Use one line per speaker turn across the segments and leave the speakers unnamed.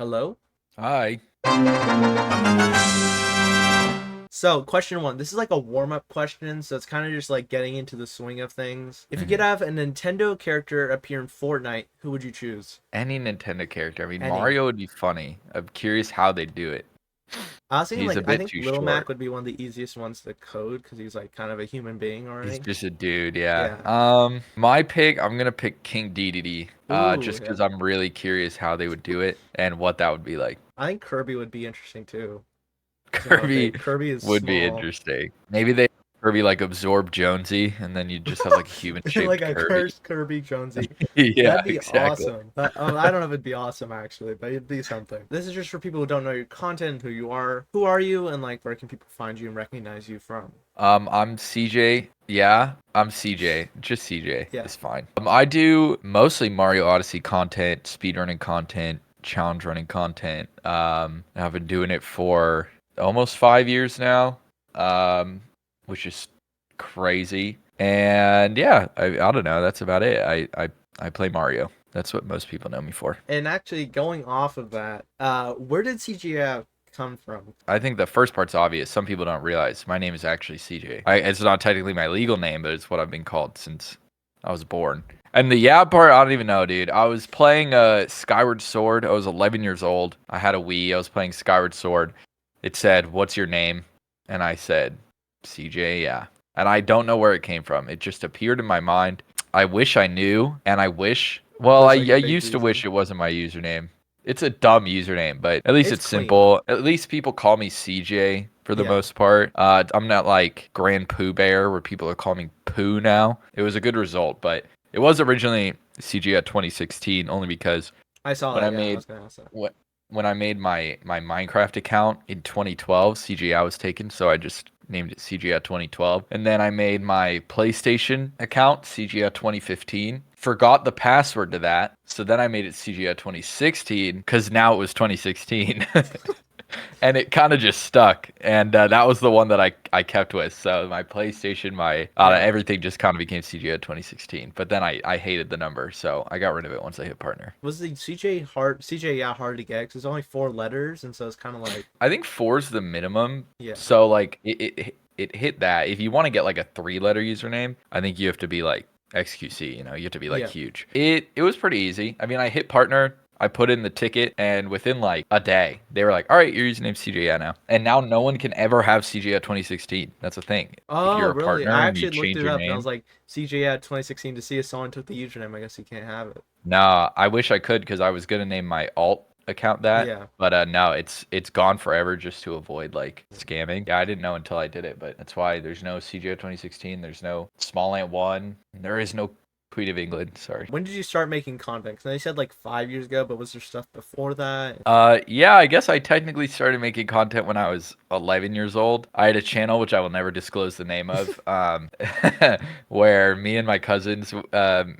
Hello?
Hi.
So, question one. This is like a warm-up question, so it's kind of just like getting into the swing of things. If you could
Mhm.
have a Nintendo character appear in Fortnite, who would you choose?
Any Nintendo character. I mean,
Any.
Mario would be funny. I'm curious how they do it.
I was thinking
He's
like
a
I
bit
think
too
Little Mac
short.
would be one of the easiest ones to code because he's like kind of a human being
He's
already.
just a dude, yeah.
Yeah.
My pick, I'm gonna pick King Dedede,
Ooh,
just
yeah.
because I'm really curious how they would do it and what that would be like.
I think Kirby would be interesting too. Because how
Kirby
big Kirby is
would be
small.
interesting. Maybe they Kirby like absorb Jonesy, and then you just have like a
Like
human-shaped
a
Kirby.
cursed Kirby Jonesy.
Yeah,
That'd be
exactly.
awesome. I don't know if it'd be awesome actually, but it'd be something. This is just for people who don't know your content, who you are. Who are you, and like where can people find you and recognize you from?
I'm CJ. Yeah, I'm CJ. Just CJ
Yeah.
is fine. I do mostly Mario Odyssey content, speedrunning content, challenge running content. I've been doing it for almost 5 years now, um, which is crazy. And yeah, I don't know. That's about it. I play Mario. That's what most people know me for.
And actually, going off of that, where did cjya come from?
I think the first part's obvious. Some people don't realize my name is actually CJ. It's not technically my legal name, but it's what I've been called since I was born. And the yeah part, I don't even know, dude. I was playing Skyward Sword. I was 11 years old. I had a Wii. I was playing Skyward Sword. It said, "What's your name?" And I said, "CJ, yeah." And I don't know where it came from. It just appeared in my mind. I wish I knew, and I wish. Well, I
There's like a big
used to wish
reason.
it wasn't my username. It's a dumb username, but at least
It's
it's
clean though.
simple. At least people call me CJ for the
Yeah.
most part. I'm not like Grand Pooh Bear where people are calling me Pooh now. It was a good result, but it was originally CJ at 2016 only because
I saw
when
that.
I
Yeah, I
made
was gonna ask that.
what when I made my Minecraft account in 2012, CGI was taken, so I just named it CGI 2012. And then I made my PlayStation account CGI 2015. Forgot the password to that, so then I made it CGI 2016 because now it was 2016. And it kind of just stuck, and that was the one that I kept with. So my PlayStation, my
Yeah.
everything just kind of became CGI 2016. But then I hated the number, so I got rid of it once I hit partner.
Was the CJ hard to get? 'Cause it's only 4 letters, and so it's kind of like
I think four is the minimum.
yeah,
So like it hit that. If you want to get like a 3 letter username, I think you have to be like XQC, you have to be like
yeah.
huge. It was pretty easy. I mean, I hit partner, I put in the ticket, and within like a day, they were like, "All right, your username's CJA now." And now no one can ever have CJA 2016. That's a thing. If
Oh,
you're a
really?
partner
I
and you
actually looked
change
it
your
up, and I was
name,
like, CJ 2016 to see if someone took the username. I guess you can't have it.
no, I wish I could because I was gonna name my alt account that,
Yeah.
but no, it's gone forever just to avoid like scamming. Yeah, I didn't know until I did it, but that's why there's no CGO 2016, there's no Small Ant 1, there is no Queen of England. Sorry.
When did you start making content? 'Cause they said like 5 years ago, but was there stuff before that?
Yeah, I guess I technically started making content when I was 11 years old. I had a channel which I will never disclose the name of, where me and my cousins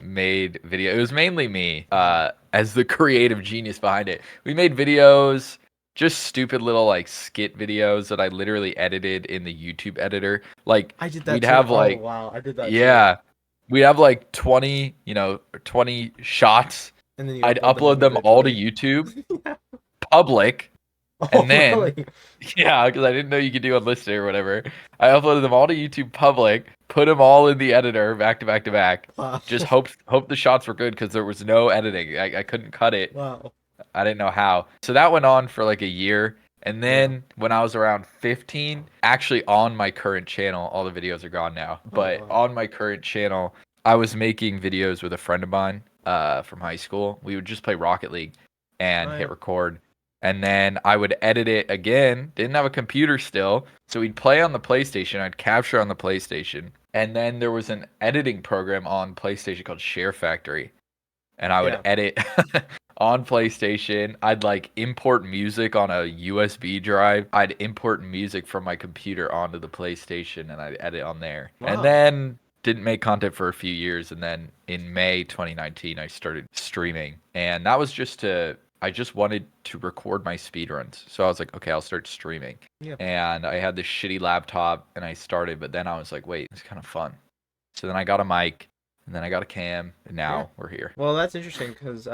made video. It was mainly me, as the creative genius behind it. We made videos, just stupid little like skit videos that I literally edited in the YouTube editor. Like
I did that
we'd
too.
have
Oh
like,
wow, I did that too.
yeah, we'd have like 20, 20 shots.
And then you
I'd
upload them
upload them all to
individually.
YouTube public,
Oh
and then
really?
yeah, because I didn't know you could do unlisted or whatever. I uploaded them all to YouTube public, put them all in the editor back to back to back.
Wow.
Just hope the shots were good because there was no editing. I couldn't cut it.
Wow.
I didn't know how. So that went on for like a year. And
Yeah.
then when I was around 15, actually on my current channel, all the videos are gone now.
Oh
But
wow.
on my current channel, I was making videos with a friend of mine from high school. We would just play Rocket League and
Oh
hit
yeah.
record. And then I would edit it again. Didn't have a computer still. So we'd play on the PlayStation. I'd capture on the PlayStation. And then there was an editing program on PlayStation called Share Factory. And I would
Yeah.
edit on PlayStation. I'd like import music on a USB drive. I'd import music from my computer onto the PlayStation and I'd edit on there. And
Wow.
then didn't make content for a few years, and then in May 2019 I started streaming. And that was I just wanted to record my speedruns. So I was like, okay, I'll start streaming.
Yeah.
And I had this shitty laptop and I started, but then I was like, wait, it's kind of fun. So then I got a mic, and then I got a cam, and
Yeah.
now we're here.
Well, that's interesting because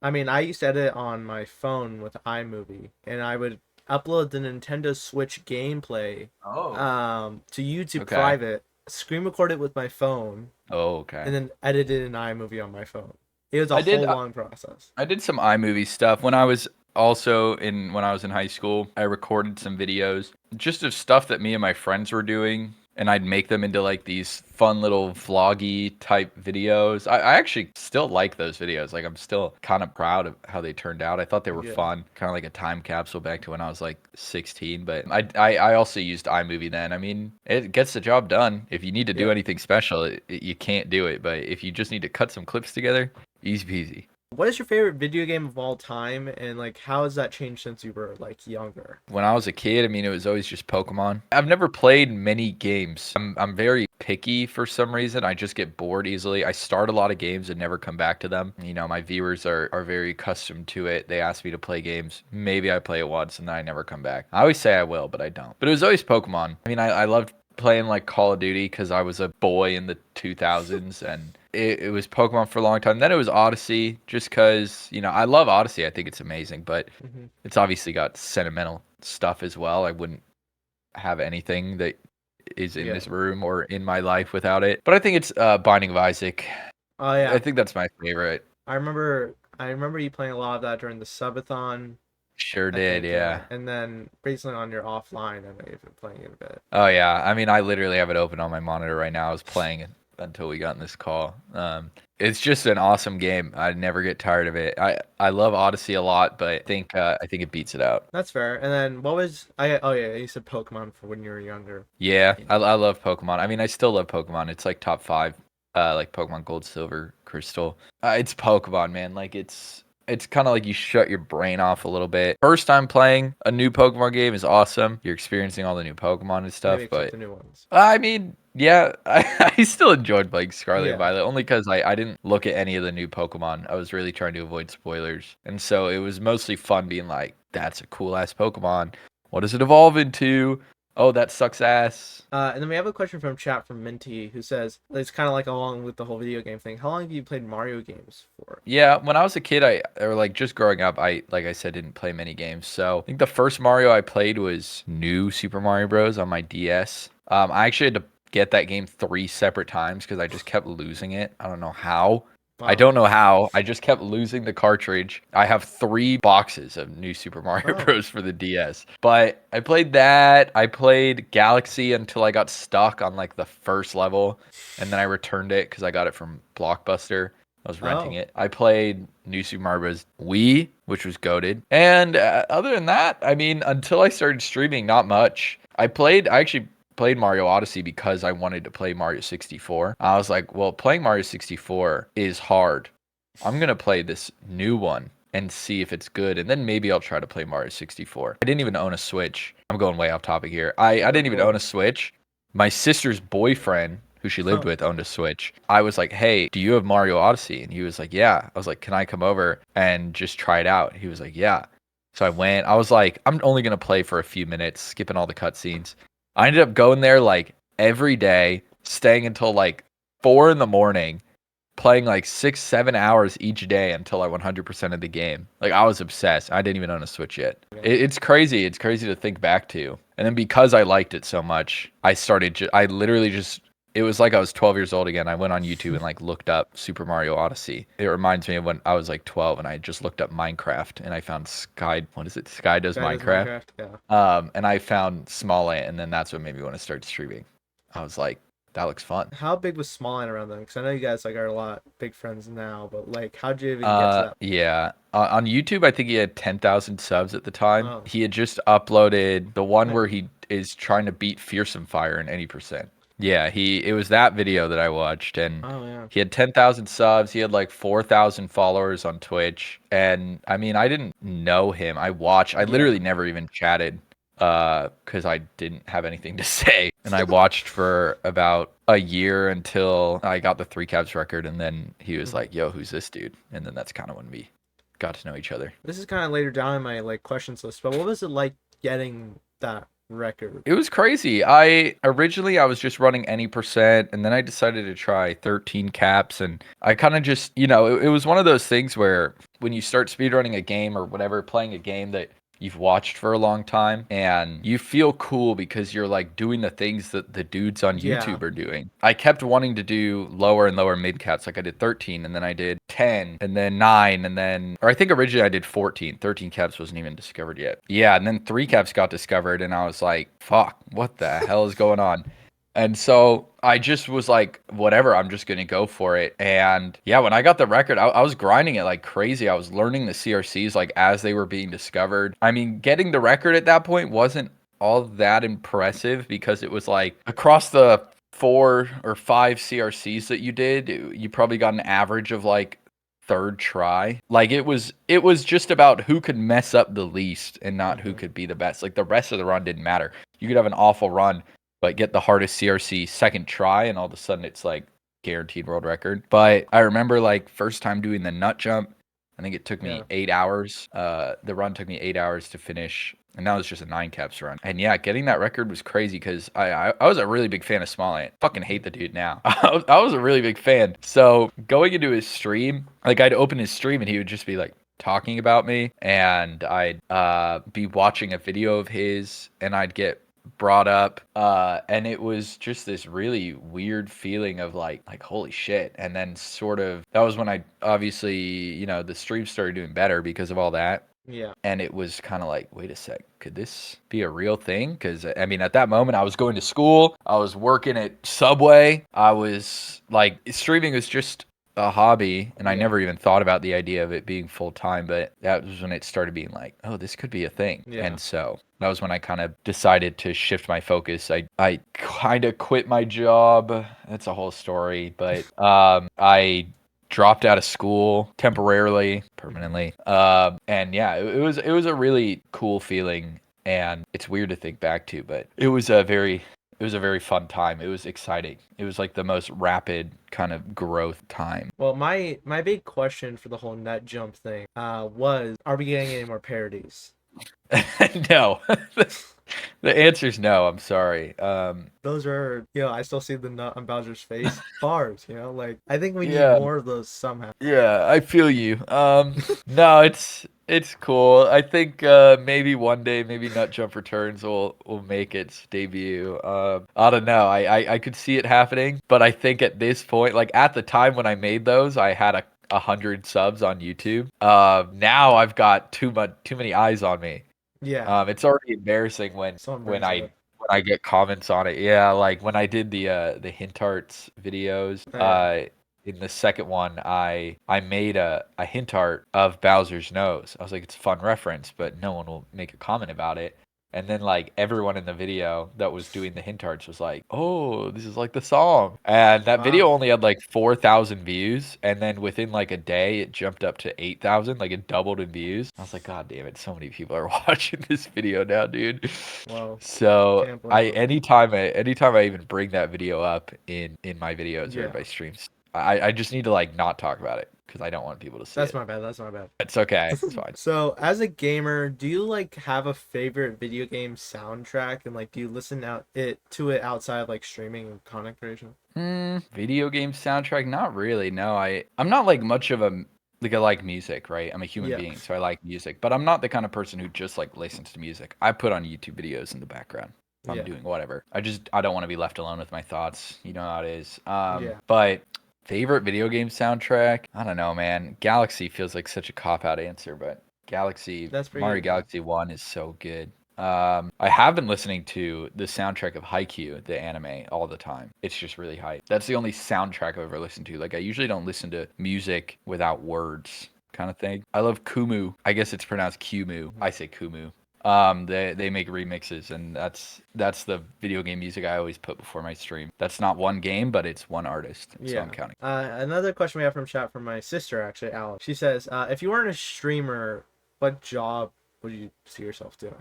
I mean, I used to edit on my phone with iMovie, and I would upload the Nintendo Switch gameplay
Oh.
to YouTube
Okay.
private, screen record it with my phone,
Oh, okay.
and then edit it in iMovie on my phone. It was a
I did
whole long process.
I did some iMovie stuff when I was also in when I was in high school. I recorded some videos just of stuff that me and my friends were doing, and I'd make them into like these fun little vloggy type videos. I actually still like those videos. Like I'm still kind of proud of how they turned out. I thought they were
Yeah.
fun, kind of like a time capsule back to when I was like 16. But I also used iMovie then. I mean, it gets the job done. If you need to do
Yeah.
anything special, you can't do it. But if you just need to cut some clips together, easy peasy.
What is your favorite video game of all time, and like how has that changed since you were like younger?
When I was a kid, I mean, it was always just Pokemon. I've never played many games. I'm very picky for some reason. I just get bored easily. I start a lot of games and never come back to them. You know, my viewers are very accustomed to it. They ask me to play games. Maybe I play it once and then I never come back. I always say I will, but I don't. But it was always Pokemon. I mean, I loved playing like Call of Duty because I was a boy in the 2000s and it was Pokemon for a long time. Then it was Odyssey just because, you know, I love Odyssey. I think it's amazing, but
Hmm.
it's obviously got sentimental stuff as well. I wouldn't have anything that is in
Yeah.
this room or in my life without it. But I think it's Binding of Isaac.
Oh
I
yeah.
think that's my favorite.
I remember you playing a lot of that during the subathon,
Sure
I
did,
think,
yeah.
and then recently on your offline, I know you've been playing it a bit.
Oh yeah. I mean, I literally have it open on my monitor right now. I was playing it until we got in this call. It's just an awesome game. I never get tired of it. I love Odyssey a lot, but I think it beats it out.
That's fair. And then what was I? Oh yeah, you said Pokemon for when you were younger.
Yeah, I love Pokemon. I mean, I still love Pokemon. It's like top five, like Pokemon Gold, Silver, Crystal. It's Pokemon, man. Like it's kind of like you shut your brain off a little bit. First time playing a new Pokemon game is awesome. You're experiencing all the new Pokemon and
Maybe
stuff,
except
but
the new ones.
I mean, yeah, I still enjoyed playing Scarlet and
Yeah.
Violet only because I didn't look at any of the new Pokemon. I was really trying to avoid spoilers, and so it was mostly fun being like, "That's a cool ass Pokemon. What does it evolve into? Oh, that sucks ass."
And then we have a question from chat from Minty who says it's kind of like along with the whole video game thing. How long have you played Mario games for?
Yeah, when I was a kid, or like just growing up, like I said, didn't play many games. So I think the first Mario I played was New Super Mario Bros. On my DS. I actually had to get that game 3 separate times because I just kept losing it. I don't know how. I
Wow.
don't know how. I just kept losing the cartridge. I have 3 boxes of New Super Mario
Oh.
Bros. For the DS. But I played that. I played Galaxy until I got stuck on like the first level, and then I returned it because I got it from Blockbuster. I was renting
Oh.
it. I played New Super Mario Bros. Wii, which was goated. And other than that, I mean, until I started streaming, not much. I actually played Mario Odyssey because I wanted to play Mario 64. I was like, well, playing Mario 64 is hard. I'm going to play this new one and see if it's good. And then maybe I'll try to play Mario 64. I didn't even own a Switch. I'm going way off topic here. I
Go
didn't even
for
own
it.
a Switch. My sister's boyfriend, who she lived
Huh.
with, owned a Switch. I was like, hey, do you have Mario Odyssey? And he was like, yeah. I was like, can I come over and just try it out? He was like, yeah. So I went. I was like, I'm only going to play for a few minutes, skipping all the cutscenes. I ended up going there like every day, staying until like 4 in the morning, playing like 6, 7 hours each day until I 100% of the game. Like I was obsessed. I didn't even own a Switch yet. It's crazy. It's crazy to think back to. And then because I liked it so much, I literally just, it was like I was 12 years old again. I went on YouTube and like looked up Super Mario Odyssey. It reminds me of when I was like 12 and I just looked up Minecraft and I found what is it? Sky Does
Guy does
Minecraft.
Minecraft. Yeah.
And I found Smollett, and then that's what made me want to start streaming. I was like, that looks fun.
How big was Smallline around then? Because I know you guys like are a lot big friends now, but like, how'd you even get to that?
Yeah. On YouTube, I think he had 10,000 subs at the time.
Oh.
He had just uploaded the one
Right.
where he is trying to beat Fearsome Fire in any percent. Yeah, it was that video that I watched, and
Oh yeah.
he had 10,000 subs. He had like 4,000 followers on Twitch, and I mean, I didn't know him. I
Yeah.
literally never even chatted, because I didn't have anything to say, and I watched for about a year until I got the 3 caps record, and then he was
Mhm.
like, "Yo, who's this dude?" And then that's kind of when we got to know each other.
This is kind of later down in my like questions list, but what was it like getting that record?
It was crazy. I originally I was just running any percent, and then I decided to try 13 caps, and I kind of just, it was one of those things where when you start speedrunning a game or whatever, playing a game that you've watched for a long time, and you feel cool because you're like doing the things that the dudes on
Yeah.
YouTube are doing. I kept wanting to do lower and lower mid caps. Like I did 13, and then I did 10, and then 9, and then, or I think originally I did 14. 13 caps wasn't even discovered yet. Yeah, and then 3 caps got discovered, and I was like, fuck, what the hell is going on? And so I just was like, whatever, I'm just going to go for it. And yeah, when I got the record, I was grinding it like crazy. I was learning the CRCs like as they were being discovered. I mean, getting the record at that point wasn't all that impressive because it was like across the 4 or 5 CRCs that you did, you probably got an average of like third try. Like it was just about who could mess up the least and not who could be the best. Like the rest of the run didn't matter. You could have an awful run but get the hardest CRC second try, and all of a sudden it's like guaranteed world record. But I remember like first time doing the nut jump, I think it took me 8 hours. The run took me 8 hours to finish, and that was just a 9 caps run. And yeah, getting that record was crazy because I was a really big fan of Smollett. Fucking hate the dude now. I was a really big fan. So going into his stream, like I'd open his stream and he would just be like talking about me, and I'd be watching a video of his, and I'd get brought up, and it was just this really weird feeling of like holy shit. And then sort of that was when I obviously, the stream started doing better because of all that.
Yeah.
And it was kind of like, wait a sec, could this be a real thing? Because I mean, at that moment I was going to school, I was working at Subway, I was like, streaming was just a hobby, and I never even thought about the idea of it being full time. But that was when it started being like, oh, this could be a thing. And so that was when I kind of decided to shift my focus. I kind of quit my job. That's a whole story, but I dropped out of school temporarily, permanently. And yeah, it was a really cool feeling, and it's weird to think back to, but it was a very fun time. It was exciting. It was like the most rapid kind of growth time.
Well, my big question for the whole nut jump thing was, are we getting any more parodies?
No. The answer is no. I'm sorry.
Those are, I still see the nut on Bowser's face. Bars, like I think we need
Yeah.
more of those somehow.
Yeah, I feel you. No, it's cool. I think maybe one day, maybe Nut Jump Returns will make its debut. I don't know. I could see it happening, but I think at this point, like at the time when I made those, I had 100 subs on YouTube. Now I've got too many eyes on me.
Yeah.
It's already embarrassing when I get comments on it. Yeah, like when I did the hint arts videos. In the second one, I made a hint art of Bowser's nose. I was like, it's a fun reference, but no one will make a comment about it. And then like everyone in the video that was doing the hint arts was like, oh, this is like the song. And that video only had like 4,000 views. And then within like a day, it jumped up to 8,000. Like it doubled in views. I was like, God damn it, so many people are watching this video now, dude.
Wow.
So anytime I even bring that video up in my videos or my streams, I just need to like not talk about it because I don't want people to see
That's
it.
my bad. That's my bad.
It's okay. It's fine.
So, as a gamer, do you like have a favorite video game soundtrack, and like do you listen to it outside of like streaming and content creation?
Video game soundtrack? Not really. No, I'm not like much of a like I like music, right? I'm a human being, so I like music, but I'm not the kind of person who just like listens to music. I put on YouTube videos in the background. I'm doing whatever. I don't want to be left alone with my thoughts. You know how it is. But favorite video game soundtrack? I don't know, man. Galaxy feels like such a cop-out answer, but Mario Galaxy 1 is so good. I have been listening to the soundtrack of Haikyuu, the anime, all the time. It's just really hype. That's the only soundtrack I've ever listened to. Like, I usually don't listen to music without words kind of thing. I love Kumu. I guess it's pronounced Kumu. I say Kumu. They make remixes, and that's the video game music I always put before my stream. That's not one game, but it's one artist. So I'm counting.
Another question we have from chat from my sister, actually, Alex. She says, if you weren't a streamer, what job would you see yourself doing?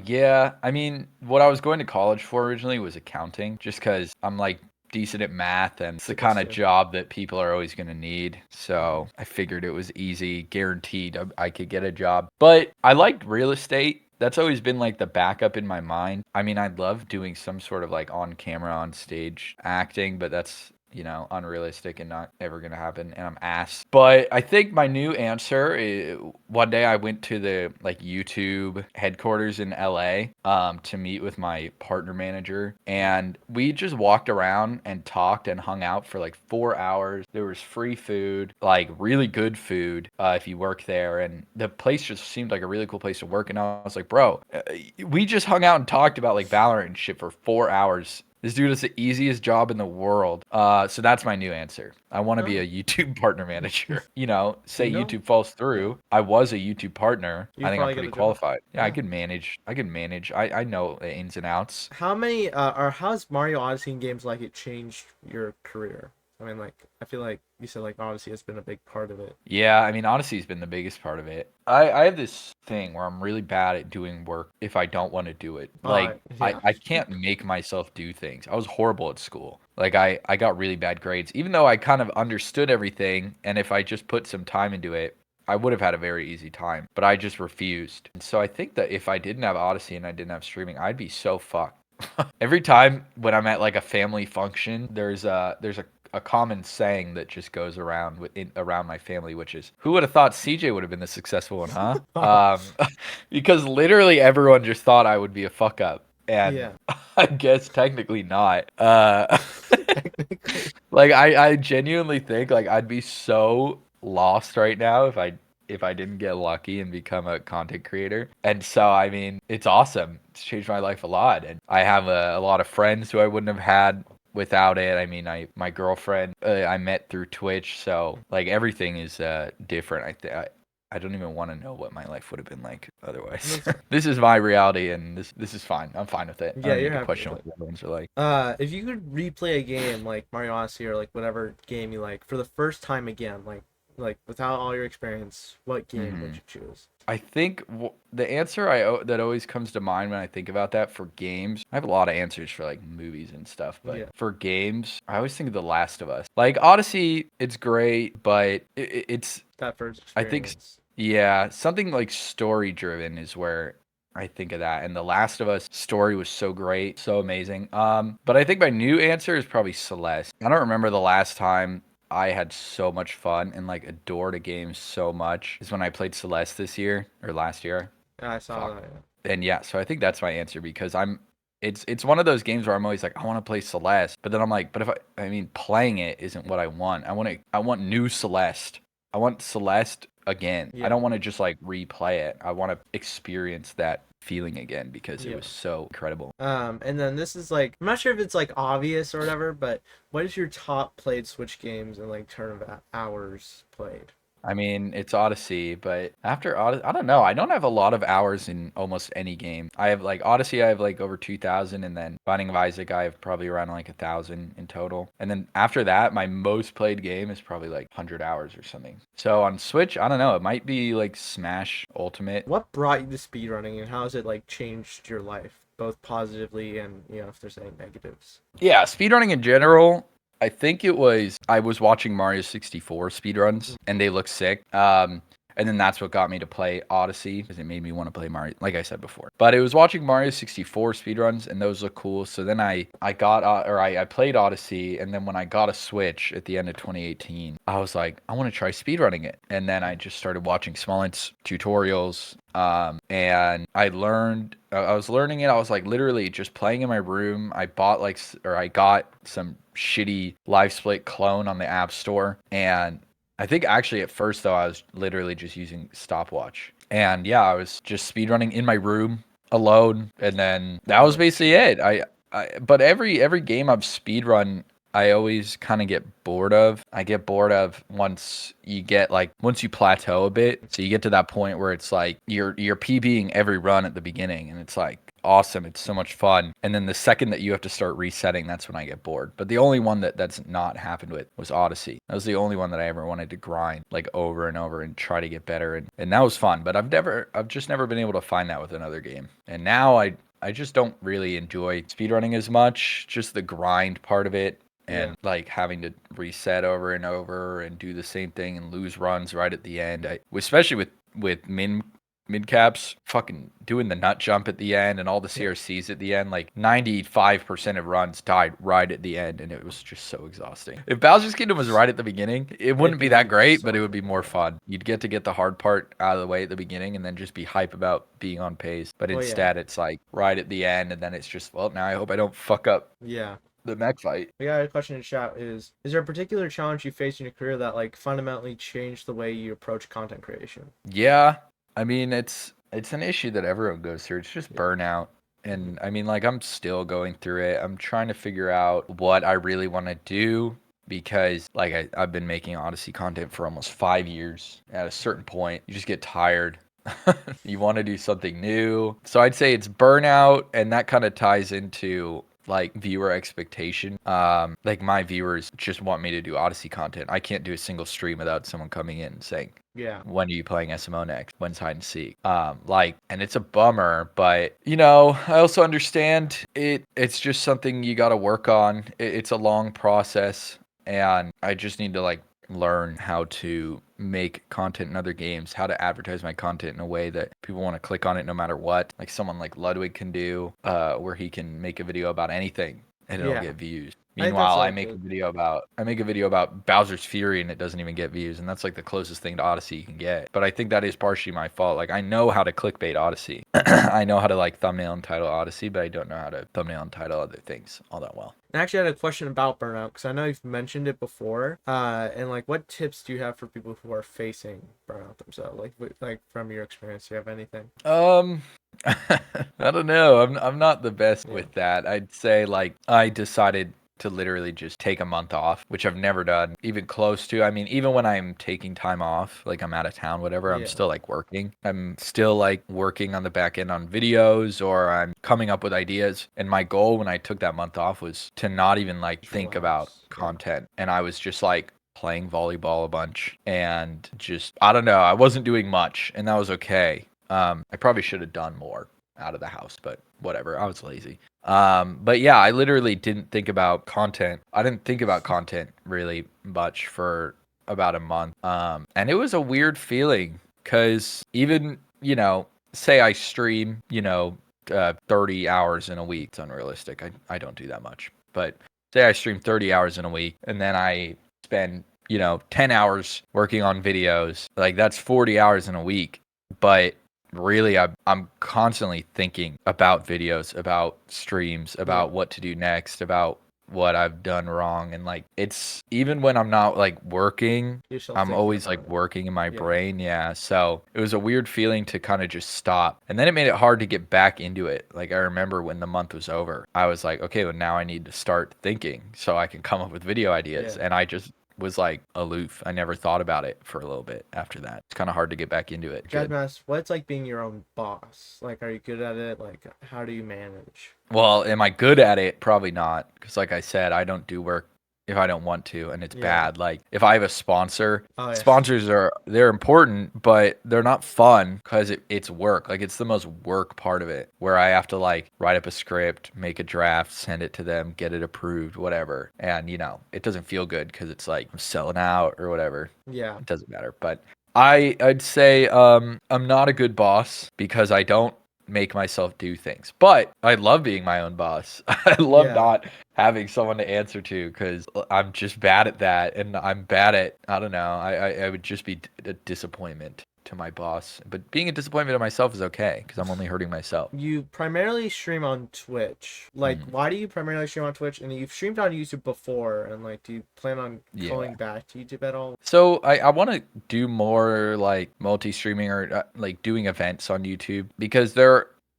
Yeah. I mean, what I was going to college for originally was accounting, just because I'm like decent at math, and it's the kind of job that people are always going to need. So I figured it was easy, guaranteed I could get a job. But I liked real estate. that's always been like the backup in my mind. I mean, I'd love doing some sort of like on camera, on stage acting, but that's, you know, unrealistic and not ever gonna happen. And I'm ass. But I think my new answer is, one day I went to the like YouTube headquarters in LA to meet with my partner manager, and we just walked around and talked and hung out for like 4 hours. There was free food, like really good food, if you work there, and the place just seemed like a really cool place to work. And I was like, bro, we just hung out and talked about like Valorant and shit for 4 hours. This dude is the easiest job in the world. So that's my new answer. I want to be
Oh,
a YouTube partner manager. You know, say
you know,
YouTube falls
yeah,
through. I was a YouTube partner. I
you
think I'm
probably get
pretty
the job.
qualified. Yeah, I
Yeah.
could manage. I could manage. I know the ins and outs.
How many or how's Mario Odyssey and games like it changed your career? I mean, like, I feel like you said like Odyssey has been a big part of it.
Yeah, I mean, Odyssey's been the biggest part of it. I have this thing where I'm really bad at doing work if I don't want to do it. Like,
Yeah.
I can't make myself do things. I was horrible at school. Like, I got really bad grades, even though I kind of understood everything. And if I just put some time into it, I would have had a very easy time. But I just refused. And so I think that if I didn't have Odyssey and I didn't have streaming, I'd be so fucked. Every time when I'm at like a family function, there's a common saying that just goes around around my family, which is, "Who would have thought CJ would have been the successful one, huh?" Because literally everyone just thought I would be a fuck up, and
Yeah.
I guess technically not.
Technically.
Like I genuinely think like I'd be so lost right now if I didn't get lucky and become a content creator. And so, I mean, it's awesome. It's changed my life a lot. And I have a lot of friends who I wouldn't have had without it. I mean, my girlfriend I met through Twitch. So, like, everything is different. I don't even want to know what my life would have been like otherwise.
That's-
This is my reality, and this is fine. I'm fine with it. I
Yeah,
don't
you're
need to
happy
question
with
what
it.
the other ones are like.
If you could replay a game like Mario Odyssey or like whatever game you like for the first time again, like without all your experience, what game would
hmm
you choose?
I think the answer that always comes to mind when I think about that for games, I have a lot of answers for like movies and stuff, but
Yeah,
for games, I always think of The Last of Us. Like Odyssey, it's great, but it's
that first
I think
experience.
yeah, something like story driven is where I think of that. And The Last of Us story was so great, so amazing. But I think my new answer is probably Celeste. I don't remember the last time I had so much fun and like adored a game so much is when I played Celeste this year or last year.
Yeah, I saw
Fuck.
that. Yeah.
And yeah, so I think that's my answer because it's one of those games where I'm always like I want to play Celeste, but then I'm like, but if I mean playing it isn't what I want. I want new Celeste. I want Celeste again. I
Yeah,
don't want to just like replay it. I want to experience that feeling again because it
yeah.
was so incredible.
And then this is like I'm not sure if it's like obvious or whatever, but what is your top played Switch games in like term of hours played?
I mean, it's Odyssey, but after Odyssey, I don't know. I don't have a lot of hours in almost any game. I have like Odyssey, I have like over 2,000, and then Binding of Isaac, I have probably around like 1,000 in total. And then after that, my most played game is probably like 100 hours or something. So on Switch, I don't know. It might be like Smash Ultimate.
What brought you to speedrunning and how has it like changed your life, both positively and if there's any negatives?
Yeah, speedrunning in general. I think I was watching Mario 64 speedruns and they look sick. And then that's what got me to play Odyssey because it made me want to play Mario, like I said before. But it was watching Mario 64 speedruns and those look cool. So then I played Odyssey, and then when I got a Switch at the end of 2018, I was like, I want to try speedrunning it. And then I just started watching Smollett's tutorials. And I learned, I was learning it. I was like literally just playing in my room. I got some shitty live split clone on the App Store, and I think actually at first though I was literally just using stopwatch. And yeah, I was just speedrunning in my room alone, and then that was basically it. But every game I've speedrun I always kind of get bored of. I get bored of once you plateau a bit. So you get to that point where it's like you're PBing every run at the beginning, and it's like awesome. It's so much fun. And then the second that you have to start resetting, that's when I get bored. But the only one that's not happened with was Odyssey. That was the only one that I ever wanted to grind like over and over and try to get better. And that was fun. But I've just never been able to find that with another game. And now I just don't really enjoy speedrunning as much, just the grind part of it.
Yeah.
And like having to reset over and over and do the same thing and lose runs right at the end. Especially with min mid caps, fucking doing the nut jump at the end and all the CRCs at the end. Like 95% of runs died right at the end, and it was just so exhausting. If Bowser's Kingdom was right at the beginning, it wouldn't be that great, but it would be more fun. You'd get to get the hard part out of the way at the beginning and then just be hype about being on pace. But instead, it's like right at the end, and then it's just, well, now I hope I don't fuck up the mech fight.
We got a question in chat is there a particular challenge you faced in your career that like fundamentally changed the way you approach content creation?
Yeah. I mean, it's an issue that everyone goes through. It's just burnout. And I mean, like, I'm still going through it. I'm trying to figure out what I really want to do because, like, I've been making Odyssey content for almost 5 years. At a certain point, you just get tired. You want to do something new. So I'd say it's burnout, and that kind of ties into like viewer expectation. Like my viewers just want me to do Odyssey content. I can't do a single stream without someone coming in and saying, when are you playing SMO next? When's hide and seek? And it's a bummer, but you know, I also understand it's just something you got to work on. It's a long process, and I just need to like learn how to make content in other games, how to advertise my content in a way that people want to click on it no matter what. Like someone like Ludwig can do, where he can make a video about anything and it'll get views. Meanwhile, I make a video about Bowser's Fury and it doesn't even get views, and that's like the closest thing to Odyssey you can get. But I think that is partially my fault. Like I know how to clickbait Odyssey. I know how to like thumbnail and title Odyssey, but I don't know how to thumbnail and title other things all that well.
I actually had a question about burnout because I know you've mentioned it before. And like, what tips do you have for people who are facing burnout themselves? Like from your experience, do you have anything?
I don't know. I'm not the best with that. I'd say like I decided to literally just take a month off, which I've never done even close to. I mean, even when I'm taking time off, like I'm out of town, whatever, I'm still like working. I'm still like working on the back end on videos, or I'm coming up with ideas. And my goal when I took that month off was to not even like think about content. And I was just like playing volleyball a bunch and just, I don't know, I wasn't doing much, and that was okay. I probably should have done more out of the house, but whatever. I was lazy. But yeah, I literally didn't think about content. I didn't think about content really much for about a month. And it was a weird feeling because even, you know, say I stream, 30 hours in a week. It's unrealistic. I don't do that much. But say I stream 30 hours in a week and then I spend, 10 hours working on videos. Like that's 40 hours in a week. But really, I'm constantly thinking about videos, about streams, about what to do next, about what I've done wrong. And like, it's even when I'm not like working, I'm always like working in my brain. Yeah. So it was a weird feeling to kind of just stop. And then it made it hard to get back into it. Like I remember when the month was over, I was like, okay, well now I need to start thinking so I can come up with video ideas. And I just was like aloof. I never thought about it for a little bit after that. It's kind of hard to get back into it.
What's like being your own boss? Like, are you good at it? Like, how do you manage?
Well, am I good at it? Probably not. Because like I said, I don't do work if I don't want to, and it's bad. Like if I have a sponsor, sponsors they're important, but they're not fun because it's work. Like it's the most work part of it, where I have to like write up a script, make a draft, send it to them, get it approved, whatever. And it doesn't feel good because it's like I'm selling out or whatever.
Yeah,
it doesn't matter. But I'd say I'm not a good boss because I don't make myself do things, but I love being my own boss. I love not having someone to answer to because I'm just bad at that, and I'm bad at, I don't know, I would just be a disappointment to my boss, but being a disappointment to myself is okay because I'm only hurting myself.
You primarily stream on Twitch. Like, why do you primarily stream on Twitch? And you've streamed on YouTube before, and like, do you plan on going back to YouTube at all?
So I want to do more like multi-streaming or like doing events on YouTube because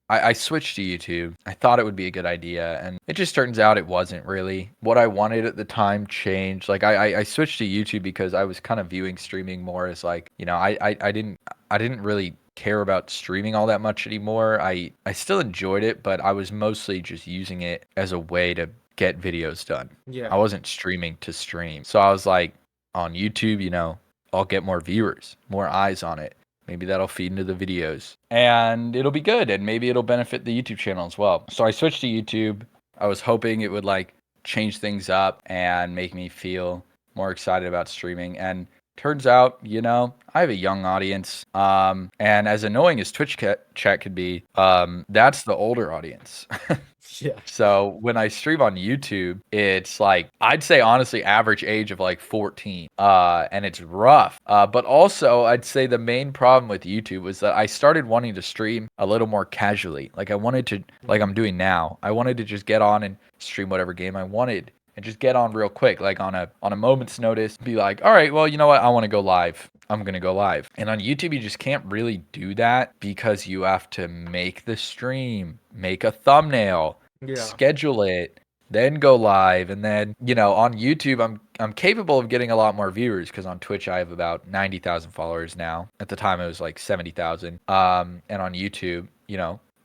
I switched to YouTube. I thought it would be a good idea, and it just turns out it wasn't really. What I wanted at the time changed. Like I switched to YouTube because I was kind of viewing streaming more as like, I didn't really care about streaming all that much anymore. I still enjoyed it, but I was mostly just using it as a way to get videos done.
Yeah.
I wasn't streaming to stream. So I was like, on YouTube, I'll get more viewers, more eyes on it. Maybe that'll feed into the videos and it'll be good, and maybe it'll benefit the YouTube channel as well. So I switched to YouTube. I was hoping it would like change things up and make me feel more excited about streaming. And turns out, I have a young audience. And as annoying as Twitch chat could be, that's the older audience.
Yeah.
So when I stream on YouTube, it's like, I'd say honestly average age of like 14. And it's rough. But also I'd say the main problem with YouTube was that I started wanting to stream a little more casually. Like I wanted to, like I'm doing now, I wanted to just get on and stream whatever game I wanted and just get on real quick, like on a moment's notice, be like, all right, well, you know what? I want to go live. I'm going to go live. And on YouTube, you just can't really do that because you have to make the stream, make a thumbnail,
Yeah.
schedule it, then go live. And then, on YouTube, I'm capable of getting a lot more viewers because on Twitch, I have about 90,000 followers now. At the time, it was like 70,000. And on YouTube,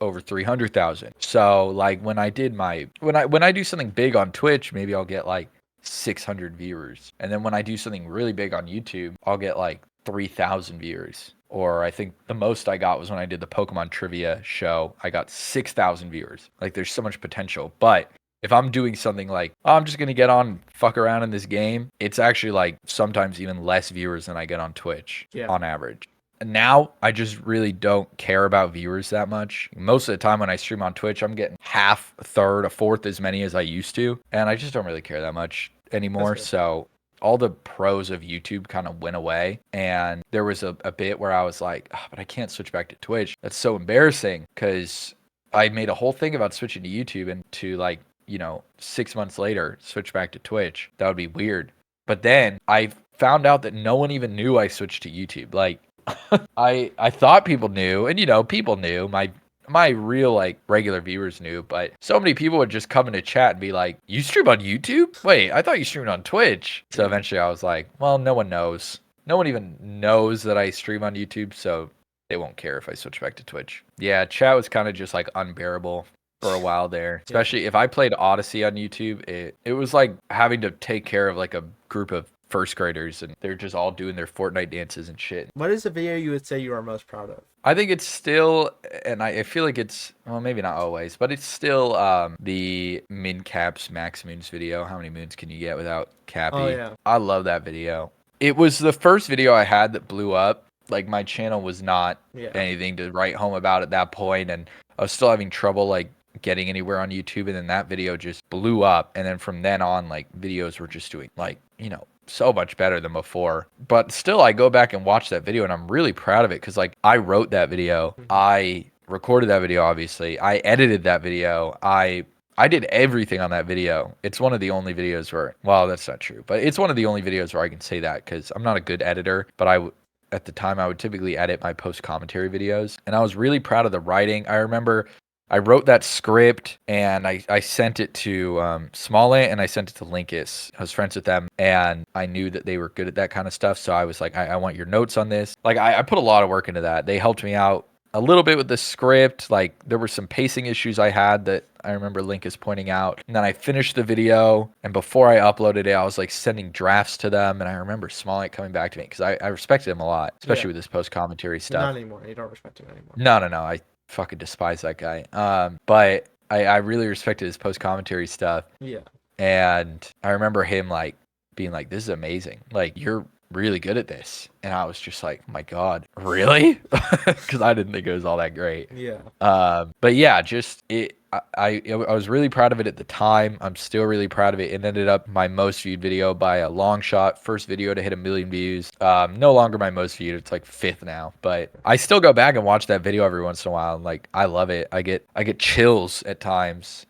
over 300,000. So like when I do something big on Twitch, maybe I'll get like 600 viewers. And then when I do something really big on YouTube, I'll get like 3,000 viewers. Or I think the most I got was when I did the Pokemon trivia show. I got 6,000 viewers. Like there's so much potential. But if I'm doing something like, oh, I'm just going to get on, fuck around in this game, it's actually like sometimes even less viewers than I get on Twitch on average. Now I just really don't care about viewers that much. Most of the time when I stream on Twitch, I'm getting half, a third, a fourth as many as I used to. And I just don't really care that much anymore. So all the pros of YouTube kind of went away. And there was a bit where I was like, oh, but I can't switch back to Twitch. That's so embarrassing because I made a whole thing about switching to YouTube and to 6 months later, switch back to Twitch. That would be weird. But then I found out that no one even knew I switched to YouTube. Like, I thought people knew, and people knew. My real regular viewers knew, but so many people would just come into chat and be like, "You stream on YouTube? Wait, I thought you streamed on Twitch." So eventually I was like, "Well, no one knows. No one even knows that I stream on YouTube, so they won't care if I switch back to Twitch." Yeah, chat was kind of just like unbearable for a while there. Especially if I played Odyssey on YouTube, it was like having to take care of like a group of first graders and they're just all doing their Fortnite dances and shit.
What is the video you would say you are most proud of?
I think it's still, and I feel like it's, well, maybe not always, but it's still the min caps max moons video. How many moons can you get without Cappy?
Oh, yeah.
I love that video. It was the first video I had that blew up. Like my channel was not anything to write home about at that point, and I was still having trouble getting anywhere on YouTube, and then that video just blew up. And then from then on, videos were just doing so much better than before. But still, I go back and watch that video and I'm really proud of it because I wrote that video. I recorded that video, obviously. I edited that video. I did everything on that video. It's one of the only videos where, well, that's not true, but it's one of the only videos where I can say that because I'm not a good editor, but at the time I would typically edit my post commentary videos, and I was really proud of the writing. I remember I wrote that script and I sent it to Smollett and I sent it to Linkus. I was friends with them and I knew that they were good at that kind of stuff. So I was like, I want your notes on this. I put a lot of work into that. They helped me out a little bit with the script. There were some pacing issues I had that I remember Linkus pointing out. And then I finished the video, and before I uploaded it, I was sending drafts to them. And I remember Smollett coming back to me because I respected him a lot, especially with this post commentary stuff.
Not anymore. You don't respect him anymore.
No. I fucking despise that guy. But I really respected his post commentary stuff.
Yeah.
And I remember him being like, "This is amazing. You're really good at this." And I was just like, "Oh my God, really?" Because I didn't think it was all that great.
Yeah.
But yeah, just it. I was really proud of it at the time. I'm still really proud of it. It ended up my most viewed video by a long shot. First video to hit 1 million views. No longer my most viewed. It's 5th now. But I still go back and watch that video every once in a while. And I love it. I get chills at times.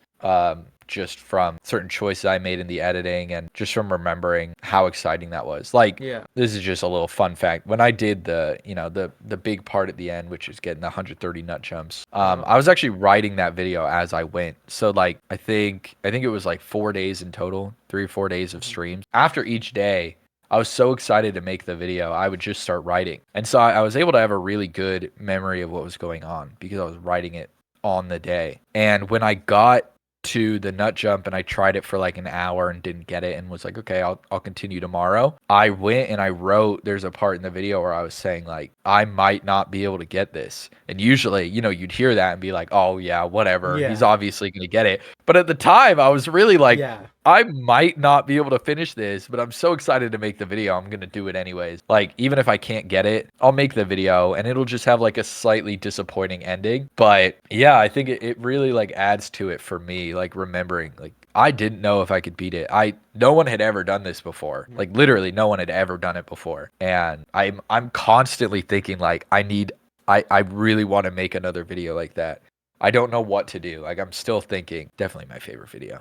Just from certain choices I made in the editing and just from remembering how exciting that was. This is just a little fun fact. When I did the big part at the end, which is getting the 130 nut jumps, I was actually writing that video as I went. So I think it was 4 days in total, 3 or 4 days of streams. After each day, I was so excited to make the video, I would just start writing. And so I was able to have a really good memory of what was going on because I was writing it on the day. And when I got to the nut jump and I tried it for an hour and didn't get it and was like, okay, I'll continue tomorrow. I went and I wrote, there's a part in the video where I was saying I might not be able to get this. And usually, you'd hear that and be like, oh yeah, whatever.
Yeah.
He's obviously going to get it. But at the time, I was really like,
Yeah.
I might not be able to finish this, but I'm so excited to make the video. I'm going to do it anyways. Like, even if I can't get it, I'll make the video and it'll just have like a slightly disappointing ending. But yeah, I think it really like adds to it for me, like remembering, like, I didn't know if I could beat it. No one had ever done this before. Like literally no one had ever done it before. And I'm constantly thinking like I really want to make another video like that. I don't know what to do. Like I'm still thinking. Definitely my favorite video.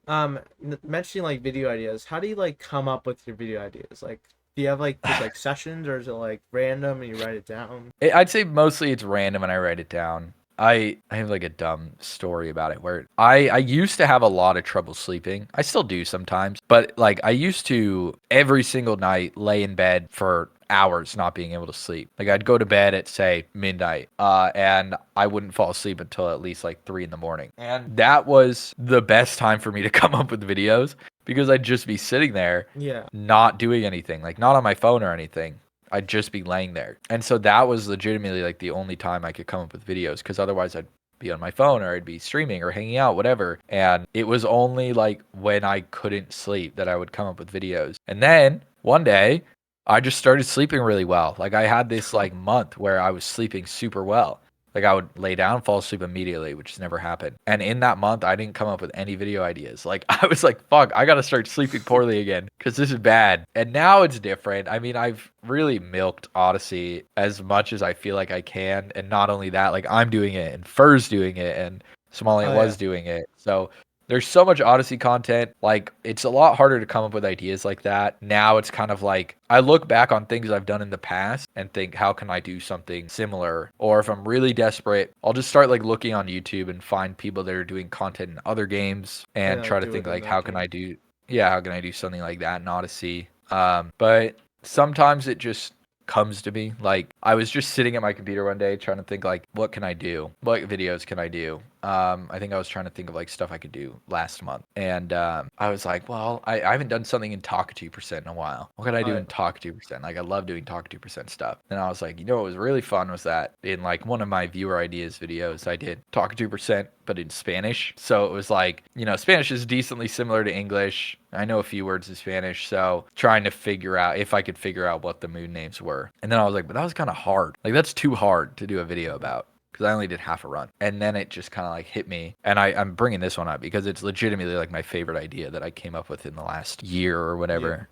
Mentioning like video ideas, how do you like come up with your video ideas? Like, do you have like just like sessions, or is it like random and you write it down?
I'd say mostly it's random and I write it down. I have like a dumb story about it where I used to have a lot of trouble sleeping. I still do sometimes, but like I used to every single night lay in bed for hours not being able to sleep. Like I'd go to bed at say midnight, and I wouldn't fall asleep until at least like 3 in the morning. And that was the best time for me to come up with videos because I'd just be sitting there
Yeah.
not doing anything, like not on my phone or anything. I'd just be laying there. And so that was legitimately like the only time I could come up with videos because otherwise I'd be on my phone or I'd be streaming or hanging out, whatever. And it was only like when I couldn't sleep that I would come up with videos. And then one day I just started sleeping really well. Like I had this like month where I was sleeping super well. Like I would lay down, fall asleep immediately, which has never happened. And in that month, I didn't come up with any video ideas. Like I was like, fuck, I gotta start sleeping poorly again because this is bad. And now it's different. I mean, I've really milked Odyssey as much as I feel like I can. And not only that, like I'm doing it and Fur's doing it and Smalley
Oh yeah.
was doing it. So there's so much Odyssey content. Like it's a lot harder to come up with ideas like that. Now it's kind of like I look back on things I've done in the past and think, how can I do something similar? Or if I'm really desperate, I'll just start like looking on YouTube and find people that are doing content in other games and
And
try
like
to
do
think
it in
like,
that
how can I
game.
do, yeah, how can I do something like that in Odyssey? But sometimes it just comes to me. Like I was just sitting at my computer one day trying to think like, what can I do? What videos can I do? I think I was trying to think of like stuff I could do last month. And I was like, well, I haven't done something in Talk 2% in a while. What could I
Oh
do
yeah.
in Talk 2%? Like I love doing Talk 2% stuff. And I was like, you know what was really fun was that in like one of my viewer ideas videos, I did Talk 2%, but in Spanish. So it was like, you know, Spanish is decently similar to English. I know a few words in Spanish, so trying to figure out if I could figure out what the moon names were. And then I was like, but that was kind of hard. Like that's too hard to do a video about because I only did half a run. And then it just kind of like hit me. And I'm bringing this one up because it's legitimately like my favorite idea that I came up with in the last year or whatever,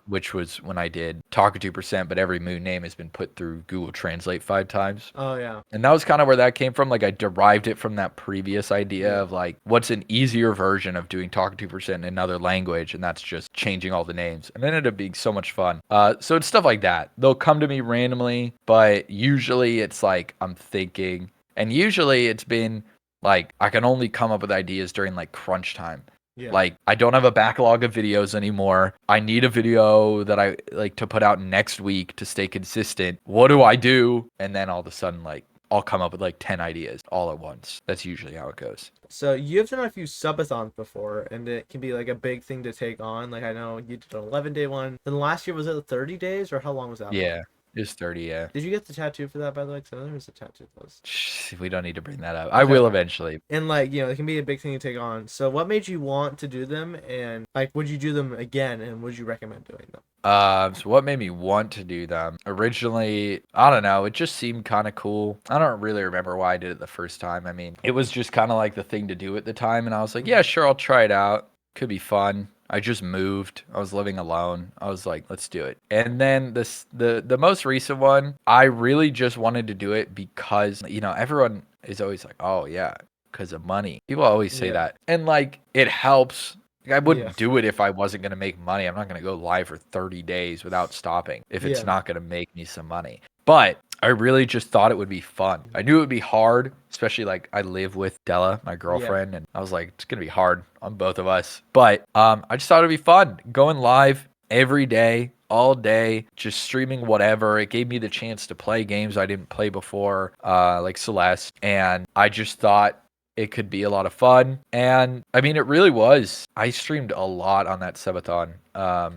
which was when I did Talk 2%, but every moon name has been put through Google Translate 5 times.
Oh yeah.
And that was kind of where that came from. Like I derived it from that previous idea
Yeah.
of like, what's an easier version of doing Talk 2% in another language? And that's just changing all the names. And it ended up being so much fun. So it's stuff like that. They'll come to me randomly, but usually it's like I'm thinking, and usually it's been like I can only come up with ideas during like crunch time.
Yeah.
Like I don't have a backlog of videos anymore. I need a video that I like to put out next week to stay consistent. What do I do? And then all of a sudden like I'll come up with like 10 ideas all at once. That's usually how it goes.
So you've done a few subathons before, and it can be like a big thing to take on. Like I know you did an 11-day one. Then last year was it 30 days, or how long was that one?
Yeah, it's 30, yeah.
Did you get the tattoo for that, by the way? Because I know there was a tattoo that was.
We don't need to bring that up. I
Okay,
will
okay.
eventually.
And like, it can be a big thing to take on. So what made you want to do them, and like would you do them again, and would you recommend doing them?
So what made me want to do them? Originally, I don't know, it just seemed kind of cool. I don't really remember why I did it the first time. I mean, it was just kind of like the thing to do at the time, and I was like, yeah, sure, I'll try it out. Could be fun. I just moved. I was living alone. I was like, let's do it. And then the most recent one, I really just wanted to do it because, everyone is always like, oh yeah, because of money. People always say
Yeah.
that. And like it helps. Like, I
Yeah.
wouldn't do it if I wasn't going to make money. I'm not going to go live for 30 days without stopping if it's
Yeah.
not going to make me some money. But I really just thought it would be fun. I knew it would be hard, especially like I live with Della, my
Yeah.
girlfriend, and I was like, it's going to be hard on both of us. But I just thought it'd be fun going live every day, all day, just streaming whatever. It gave me the chance to play games I didn't play before, like Celeste. And I just thought it could be a lot of fun. And I mean, it really was. I streamed a lot on that Subathon.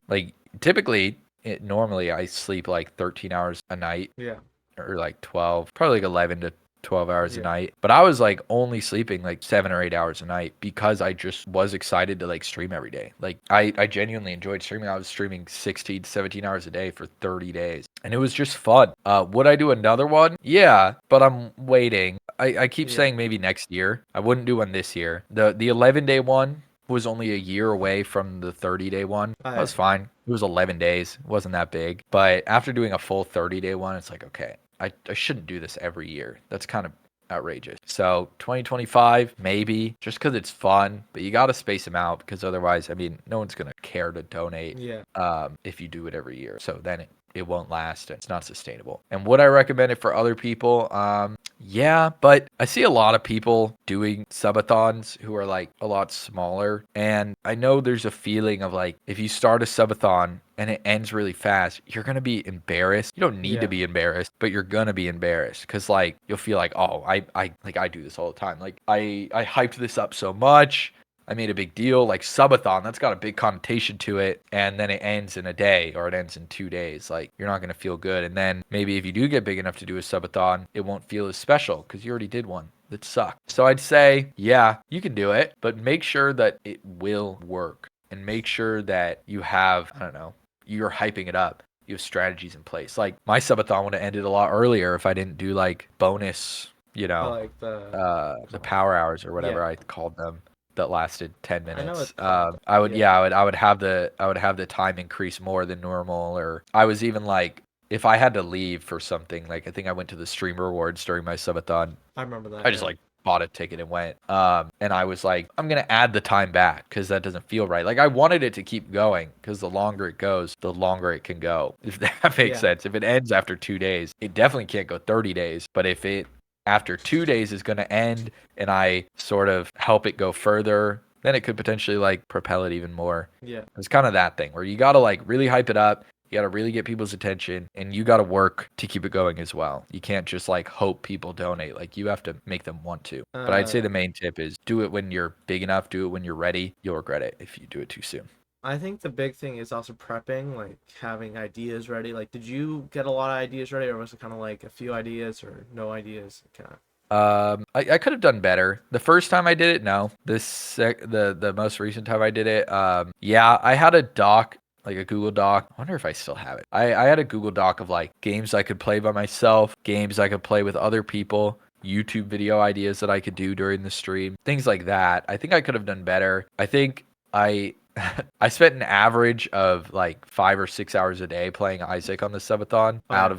Like typically, normally I sleep like 13 hours a night
Yeah.
or like 12, probably like 11 to 12 hours a
Yeah.
night. But I was like only sleeping like 7 or 8 hours a night because I just was excited to like stream every day. Like I genuinely enjoyed streaming. I was streaming 16 to 17 hours a day for 30 days. And it was just fun. Would I do another one? Yeah, but I'm waiting. I keep
Yeah.
saying maybe next year. I wouldn't do one this year. The 11-day one was only a year away from the 30-day one. That was fine. It was 11 days. It wasn't that big. But after doing a full 30-day one, it's like, okay, I shouldn't do this every year. That's kind of outrageous. So 2025, maybe, just because it's fun, but you got to space them out because otherwise, I mean, no one's going to care to donate
Yeah.
if you do it every year. So then it won't last. It's not sustainable. And would I recommend it for other people? Yeah, but I see a lot of people doing subathons who are like a lot smaller. And I know there's a feeling of like, if you start a subathon and it ends really fast, you're going to be embarrassed. You don't need to
Yeah.
be embarrassed, but you're going to be embarrassed because like you'll feel like, oh, I do this all the time. Like I hyped this up so much. I made a big deal, like subathon, that's got a big connotation to it. And then it ends in a day or it ends in 2 days. Like you're not going to feel good. And then maybe if you do get big enough to do a subathon, it won't feel as special because you already did one that sucked. So I'd say, yeah, you can do it, but make sure that it will work and make sure that you have, I don't know, you're hyping it up. You have strategies in place. Like my subathon would have ended a lot earlier if I didn't do like bonus,
Like
the power hours or whatever
Yeah.
I called them that lasted 10
I know
minutes.
it's called.
I would,
Yeah.
I would have the time increase more than normal, or I was even like, if I had to leave for something, like I think I went to the stream rewards during my subathon.
I remember that.
I just like bought a ticket and went. And I was like, I'm gonna add the time back because that doesn't feel right. Like I wanted it to keep going because the longer it goes, the longer it can go. If that makes
Yeah.
sense. If it ends after 2 days, it definitely can't go 30 days. But if it after 2 days is gonna end and I sort of help it go further, then it could potentially like propel it even more.
Yeah.
It's kind of that thing where you gotta like really hype it up. You got to really get people's attention and you got to work to keep it going as well. You can't just like hope people donate. Like you have to make them want to. But I'd say the main tip is do it when you're big enough, do it when you're ready. You'll regret it if you do it too soon.
I think the big thing is also prepping, like having ideas ready. Like, did you get a lot of ideas ready, or was it kind of like a few ideas or no ideas? Kind of.
I could have done better. The first time I did it, no. The most recent time I did it, yeah, I had a doc, like a Google Doc. I wonder if I still have it. I had a Google Doc of like games I could play by myself, games I could play with other people, YouTube video ideas that I could do during the stream, things like that. I think I could have done better. I think I I spent an average of like 5 or 6 hours a day playing Isaac on the subathon out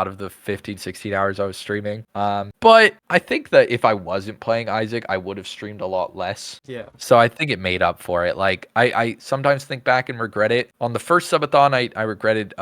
of the 15, 16 hours I was streaming. But I think that if I wasn't playing Isaac, I would have streamed a lot less.
Yeah.
So I think it made up for it. Like I sometimes think back and regret it. On the first subathon, I regretted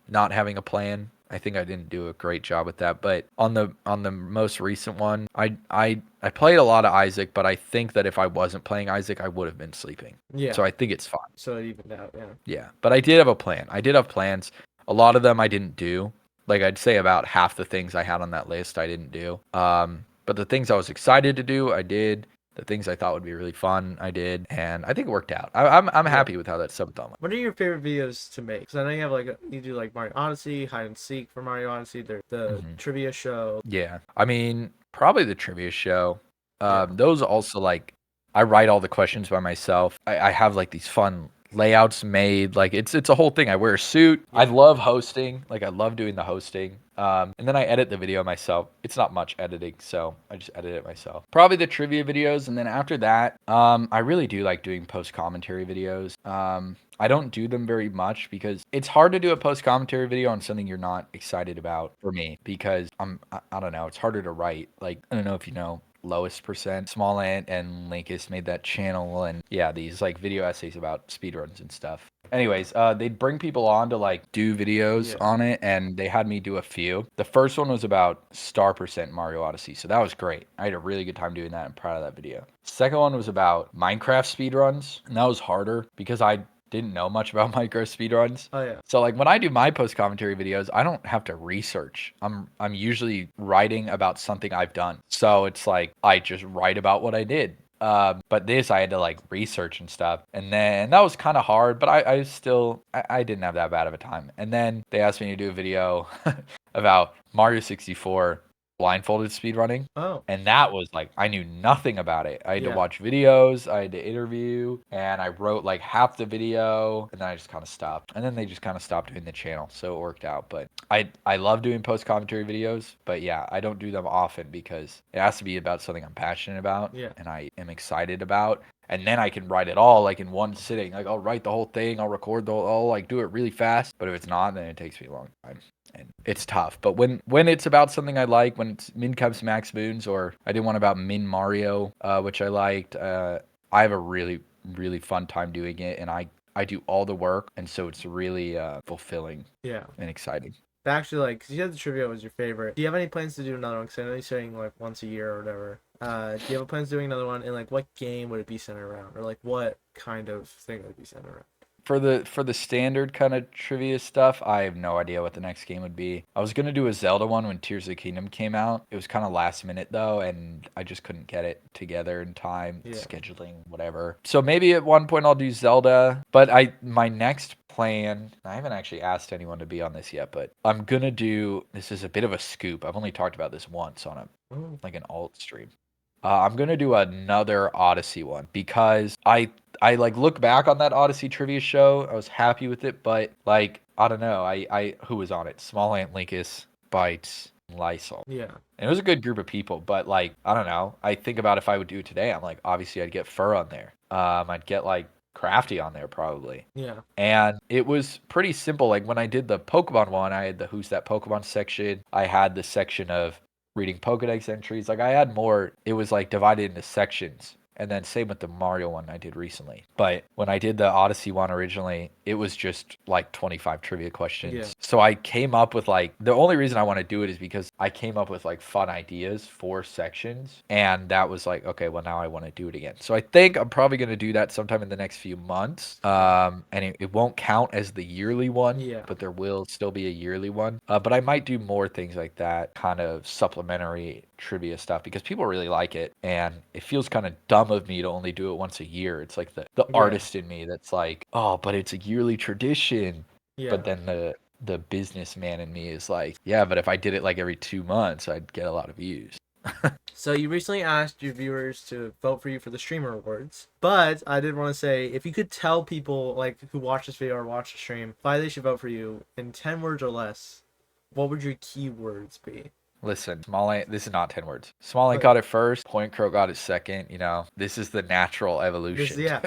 not having a plan. I think I didn't do a great job with that. But on the most recent one, I played a lot of Isaac, but I think that if I wasn't playing Isaac, I would have been sleeping.
Yeah.
So I think it's fine.
So it evened out. Yeah.
Yeah. But I did have a plan. I did have plans. A lot of them I didn't do. Like I'd say about half the things I had on that list I didn't do. But the things I was excited to do, I did. The things I thought would be really fun, I did, and I think it worked out. I'm happy with how that subathon went.
What are your favorite videos to make? Because I know you have like you do like Mario Odyssey, hide and seek for Mario Odyssey, the trivia show.
Yeah, I mean probably the trivia show.
Yeah.
Those also like I write all the questions by myself. I have like these fun layouts made. Like it's a whole thing. I wear a suit.
Yeah.
I love hosting. Like I love doing the hosting. And then I edit the video myself. It's not much editing, so I just edit it myself. Probably the trivia videos, and then after that, I really do like doing post commentary videos. I don't do them very much because it's hard to do a post commentary video on something you're not excited about for me because I don't know, it's harder to write. Like I don't know if you know Lowest Percent, Small Ant, and Linkus made that channel, and yeah, these like video essays about speedruns and stuff. Anyways, they'd bring people on to like do videos on it, and they had me do a few. The first one was about star percent Mario Odyssey, so that was great. I had a really good time doing that. I'm proud of that video. Second one was about Minecraft speedruns, and that was harder because I didn't know much about Minecraft speedruns.
Oh yeah.
So like when I do my post commentary videos, I don't have to research. I'm usually writing about something I've done. So it's like I just write about what I did. But this I had to like research and stuff. And then that was kind of hard, but I still I didn't have that bad of a time. And then they asked me to do a video about Mario 64 blindfolded speedrunning.
Oh,
And that was like, I knew nothing about it. I had to
yeah,
watch videos, I had to interview, and I wrote like half the video, and then I just kind of stopped. And then they just kind of stopped doing the channel, so it worked out. But I love doing post commentary videos, but yeah, I don't do them often because it has to be about something I'm passionate about
yeah,
and I am excited about. And then I can write it all like in one sitting. Like I'll write the whole thing, I'll record the whole, I'll like do it really fast. But if it's not, then it takes me a long time and it's tough. But when it's about something I like, when it's min cups max moons, or I did one about min Mario, which I liked, I have a really fun time doing it, and I do all the work, and so it's really fulfilling
yeah.
and exciting.
But actually, like, because you said the trivia was your favorite. Do you have any plans to do another one? Because I know you're saying like once a year or whatever. Do you have plans doing another one? And like, what game would it be centered around, or like, what kind of thing would it be centered around?
For the standard kind of trivia stuff, I have no idea what the next game would be. I was gonna do a Zelda one when Tears of the Kingdom came out. It was kind of last minute though, and I just couldn't get it together in time,
Yeah,
scheduling, whatever. So maybe at one point I'll do Zelda, but my next plan, I haven't actually asked anyone to be on this yet, but I'm gonna do, this is a bit of a scoop. I've only talked about this once on a
oh,
like an alt stream. I'm gonna do another Odyssey one because I like look back on that Odyssey trivia show. I was happy with it, but like I don't know. I who was on it? Small Ant Linkus, Bites, Lysol.
yeah,
And it was a good group of people, but like I don't know. I think about if I would do it today. I'm like obviously I'd get Fur on there. I'd get like Crafty on there probably.
yeah,
And it was pretty simple. Like when I did the Pokemon one, I had the Who's That Pokemon section. I had the section of reading Pokedex entries. Like I had more, it was like divided into sections. And then same with the Mario one I did recently. But when I did the Odyssey one originally, it was just like 25 trivia
yeah,
questions. So I came up with like, the only reason I want to do it is because I came up with like fun ideas for sections. And that was like, okay, well now I want to do it again. So I think I'm probably going to do that sometime in the next few months. And it won't count as the yearly one,
yeah,
but there will still be a yearly one. But I might do more things like that, kind of supplementary trivia stuff because people really like it. And it feels kind of dumb of me to only do it once a year. It's like the
yeah,
artist in me that's like, oh, but it's a yearly tradition. But
yeah.
then the businessman in me is like, yeah, but if I did it like every 2 months, I'd get a lot of views.
So you recently asked your viewers to vote for you for the streamer awards, but I did want to say if you could tell people like who watch this video or watch the stream why they should vote for you in 10 words or less, what would your keywords be?
Listen, Small Ant, this is not 10 words. Small Ant
Okay.
got it first, Point Crow got it second, this is the natural
This,
evolution.
yeah.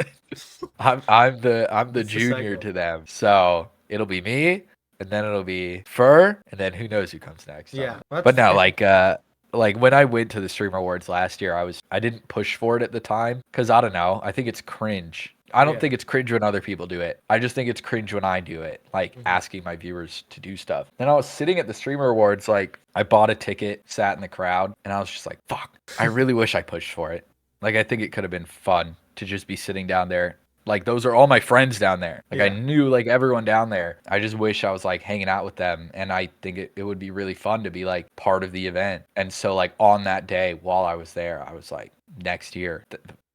I'm the
It's the
junior
cycle.
to them. So it'll be me, and then it'll be Fur, and then who knows who comes next.
Yeah,
But
that's
no,
fair.
like when I went to the Streamer Awards last year, I didn't push for it at the time because I don't know. I think it's cringe. I don't
Yeah.
think it's cringe when other people do it. I just think it's cringe when I do it, like
Hmm.
asking my viewers to do stuff. Then I was sitting at the Streamer Awards, like I bought a ticket, sat in the crowd, and I was just like, fuck, I really wish I pushed for it. Like I think it could have been fun to just be sitting down there. Like those are all my friends down there. Like I
Yeah.
knew like everyone down there. I just wish I was like hanging out with them. And I think it would be really fun to be like part of the event. And so like on that day while I was there, I was like, next year,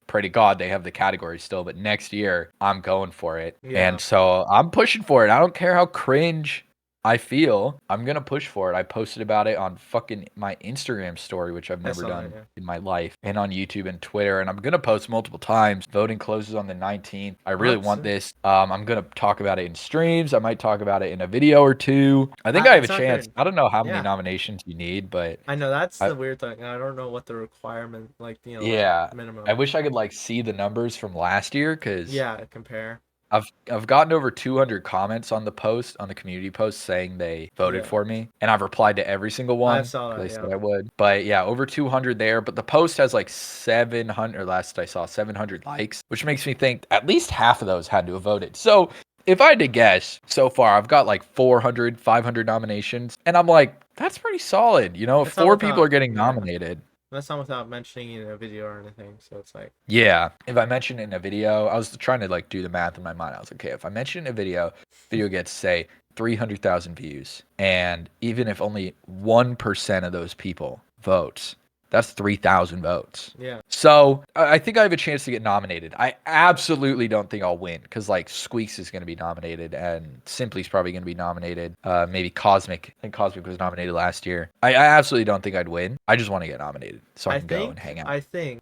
pray to God they have the category still, but next year I'm going for it.
Yeah.
And so I'm pushing for it. I don't care how cringe I feel. I'm gonna push for it. I posted about it on fucking my Instagram story, which I've
I
never
saw that,
done
yeah.
in my life, and on YouTube and Twitter. And I'm gonna post multiple times. Voting closes on the 19th. I
Well,
really
that's
want this. I'm gonna talk about it in streams. I might talk about it in a video or two. I think I have
it
a
sounds
chance.
good.
I don't know how many
Yeah.
nominations you need, but
I know that's
I,
the weird thing. I don't know what the requirement, like, like
yeah, I
minimum.
wish I could like see the numbers from last year because
Yeah, compare.
I've gotten over 200 comments on the post, on the community post, saying they voted
Yeah.
for me, and I've replied to every single
I
one
saw
because I
that, yeah.
said I would. But yeah, over 200 there. But the post has like 700, or last I saw 700 likes, which makes me think at least half of those had to have voted. So if I had to guess, so far I've got like 400, 500 nominations, and I'm like, that's pretty solid. If
That's not
four people are
without,
getting
yeah.
nominated.
That's not without mentioning it in a video or anything. So it's like,
Yeah, if I mention it in a video, I was trying to like do the math in my mind. I was like, okay, if I mention it in a video gets say 300,000 views, and even if only 1% of those people votes, That's 3,000 votes.
Yeah.
So I think I have a chance to get nominated. I absolutely don't think I'll win because like Squeaks is going to be nominated and Simply's probably going to be nominated. Maybe Cosmic. I think Cosmic was nominated last year. I absolutely don't think I'd win. I just want to get nominated so I can go and hang out.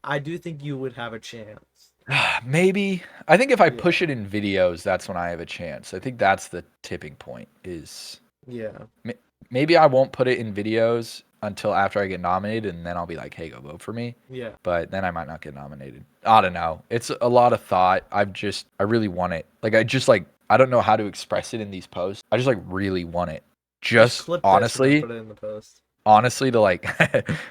I do think you would have a chance.
Maybe. I think if I
Yeah.
push it in videos, that's when I have a chance. I think that's the tipping point is
Yeah.
maybe I won't put it in videos until after I get nominated, and then I'll be like, hey, go vote for me.
Yeah.
But then I might not get nominated. I don't know. It's a lot of thought. I really want it. Like, I don't know how to express it in these posts. I just like really want it. Just
clip this and then
honestly,
put it in the post.
honestly to like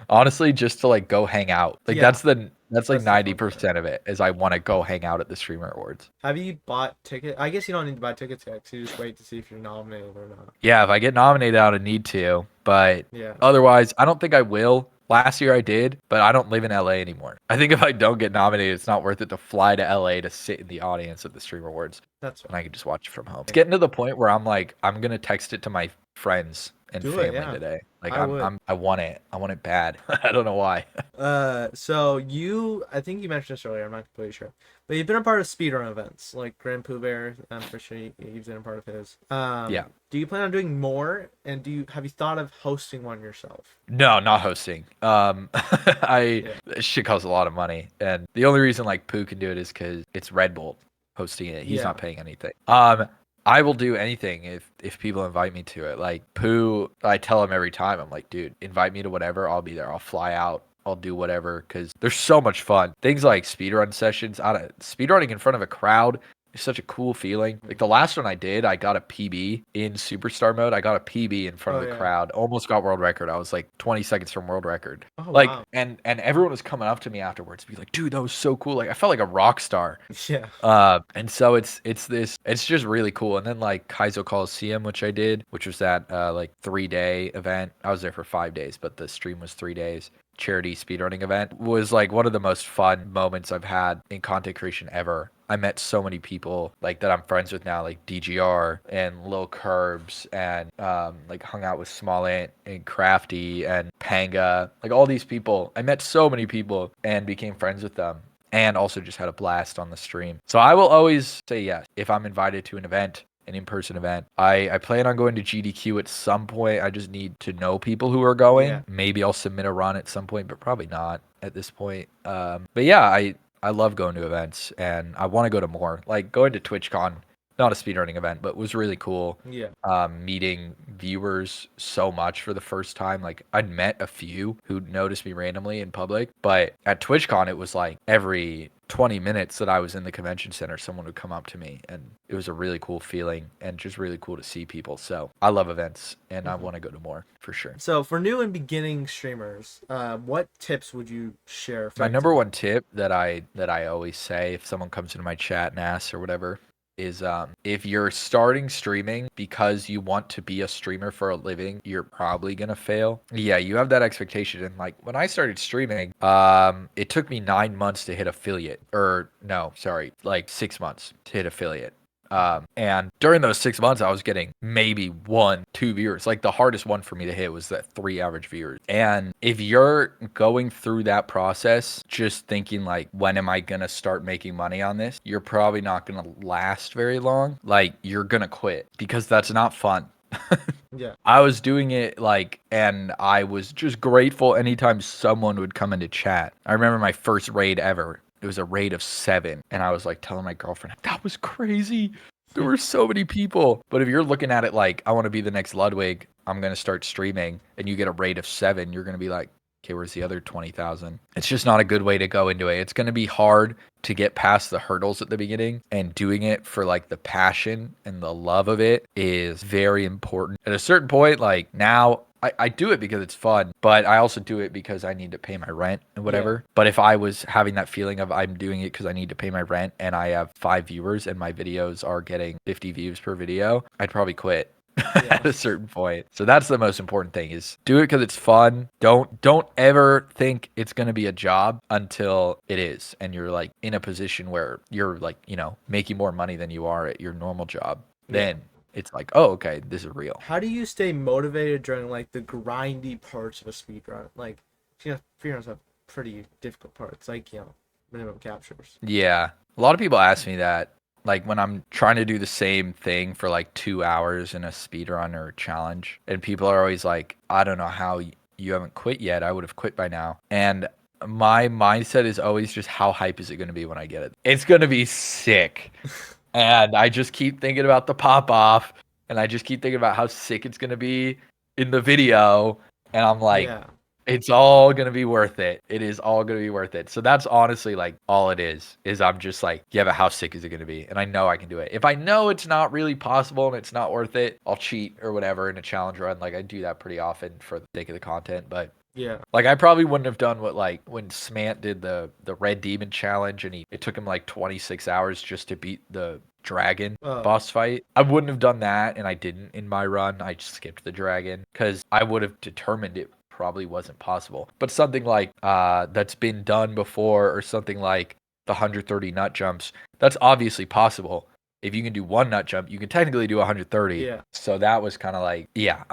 honestly just to like go hang out. Like
Yeah.
that's like
That's the fun
90% of it is I want to go hang out at the Streamer Awards.
Have you bought tickets? I guess you don't need to buy tickets yet, 'cause you just wait to see if you're nominated or not.
Yeah, if I get nominated, I would need to, but
Yeah.
otherwise, I don't think I will. Last year I did, but I don't live in LA anymore. I think if I don't get nominated, it's not worth it to fly to LA to sit in the audience at the Streamer Awards.
That's
And I can just watch it from home. It's getting to the point where I'm like, I'm gonna text it to my friends and
Do it,
family
yeah.
today. Like
I would.
I want it. I want it bad. I don't know why.
So I think you mentioned this earlier. I'm not completely sure, but you've been a part of speedrun events like Grand Pooh Bear. I'm pretty sure you've been a part of his.
Yeah.
Do you plan on doing more? And have you thought of hosting one yourself?
No, not hosting. This shit costs a lot of money, and the only reason like Pooh can do it is because it's Red Bull hosting it. He's not paying anything. I will do anything if people invite me to it. Like Pooh, I tell him every time, I'm like, dude, invite me to whatever, I'll be there. I'll fly out. I'll do whatever because there's so much fun. Things like speedrun sessions, speedrunning in front of a crowd is such a cool feeling. Like the last one I did, I got a PB in superstar mode. I got a PB in front of the crowd. Almost got world record. I was like 20 seconds from world record.
Oh,
like
wow.
and everyone was coming up to me afterwards to be like, dude, that was so cool. Like I felt like a rock star.
Yeah.
And so it's just really cool. And then like Kaizo Coliseum, which I did, which was that like 3-day event. I was there for 5 days, but the stream was 3 days. Charity speedrunning event was like one of the most fun moments I've had in content creation ever. I met so many people like that I'm friends with now, like DGR and Lil Curbs, and like hung out with Smollett and Crafty and Panga, like all these people. I met so many people and became friends with them, and also just had a blast on the stream. So I will always say yes if I'm invited to an event, an in-person event. I plan on going to GDQ at some point. I just need to know people who are going.
Yeah.
Maybe I'll submit a run at some point, but probably not at this point. But yeah, I love going to events and I want to go to more. Like going to TwitchCon, not a speedrunning event, but was really cool.
Yeah.
Meeting viewers so much for the first time. Like I'd met a few who noticed me randomly in public, but at TwitchCon it was like every 20 minutes that I was in the convention center, someone would come up to me, and it was a really cool feeling and just really cool to see people. So I love events and I want to go to more for sure.
So for new and beginning streamers, what tips would you share?
My number one tip that I always say if someone comes into my chat and asks or whatever is if you're starting streaming because you want to be a streamer for a living, you're probably gonna fail. Yeah, you have that expectation. And like when I started streaming, it took me 9 months to hit affiliate, or no, sorry, like 6 months to hit affiliate. And during those 6 months, I was getting maybe 1-2 viewers. Like the hardest one for me to hit was that 3 average viewers. And if you're going through that process, just thinking like, when am I going to start making money on this? You're probably not going to last very long. Like you're going to quit because that's not fun.
Yeah.
I was doing it like, and I was just grateful anytime someone would come into chat. I remember my first raid ever. It was a raid of 7, and I was like telling my girlfriend, that was crazy. There were so many people. But if you're looking at it like, I want to be the next Ludwig, I'm going to start streaming, and you get a raid of 7, you're going to be like, okay, where's the other 20,000? It's just not a good way to go into it. It's going to be hard to get past the hurdles at the beginning, and doing it for like the passion and the love of it is very important. At a certain point, like now, I do it because it's fun, but I also do it because I need to pay my rent and whatever. Yeah. But if I was having that feeling of I'm doing it because I need to pay my rent and I have 5 viewers and my videos are getting 50 views per video, I'd probably quit. Yeah. At a certain point. So that's the most important thing, is do it because it's fun. Don't ever think it's going to be a job until it is, and you're like in a position where you're like, you know, making more money than you are at your normal job. Then it's like, oh, okay, this is real.
How do you stay motivated during like the grindy parts of a speedrun? Like Speedruns have pretty difficult parts, like minimum captures.
Yeah. A lot of people ask me that, like when I'm trying to do the same thing for like 2 hours in a speedrun or challenge, and people are always like, I don't know how you haven't quit yet. I would have quit by now. And my mindset is always just how hype is it going to be when I get it? It's going to be sick. And I just keep thinking about the pop off, and I just keep thinking about how sick it's going to be in the video. And I'm like,
Yeah.
it's all going to be worth it. It is all going to be worth it. So that's honestly like all it is I'm just like, yeah, but how sick is it going to be? And I know I can do it. If I know it's not really possible and it's not worth it, I'll cheat or whatever in a challenge run. Like I do that pretty often for the sake of the content. But
Yeah.
like I probably wouldn't have done what like when Smant did the Red Demon challenge and it took him like 26 hours just to beat the dragon
Oh.
boss fight. I wouldn't have done that, and I didn't in my run. I just skipped the dragon because I would have determined it probably wasn't possible. But something like that's been done before, or something like the 130 nut jumps, that's obviously possible. If you can do one nut jump, you can technically do 130.
Yeah.
So that was kind of like, yeah,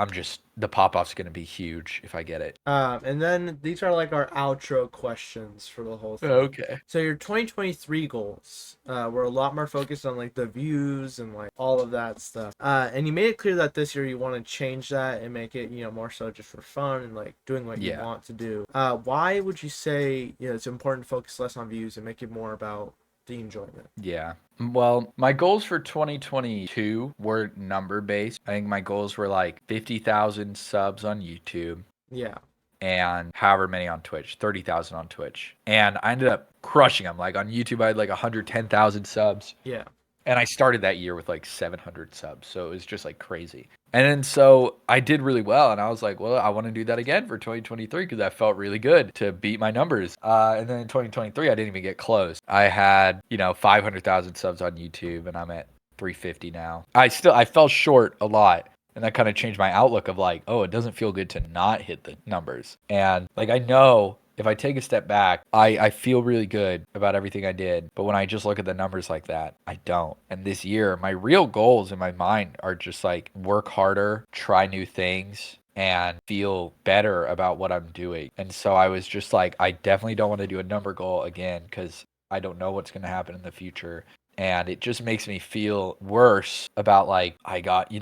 the pop off's going to be huge if I get it.
And then these are like our outro questions for the whole thing.
Okay.
So your 2023 goals were a lot more focused on like the views and like all of that stuff. And you made it clear that this year you want to change that and make it, more so just for fun and like doing what you want to do. Why would you say, it's important to focus less on views and make it more about the enjoyment?
Yeah. Well, my goals for 2022 were number based. I think my goals were like 50,000 subs on YouTube.
Yeah.
And however many on Twitch, 30,000 on Twitch. And I ended up crushing them. Like on YouTube, I had like 110,000 subs.
Yeah.
And I started that year with like 700 subs. So it was just like crazy. And then so I did really well. And I was like, well, I want to do that again for 2023 because I felt really good to beat my numbers. And then in 2023, I didn't even get close. I had, 500,000 subs on YouTube and I'm at 350 now. I fell short a lot. And that kind of changed my outlook of like, oh, it doesn't feel good to not hit the numbers. And like, I know if I take a step back, I feel really good about everything I did. But when I just look at the numbers like that, I don't. And this year, my real goals in my mind are just like work harder, try new things, and feel better about what I'm doing. And so I was just like, I definitely don't want to do a number goal again because I don't know what's going to happen in the future. And it just makes me feel worse about like, I got,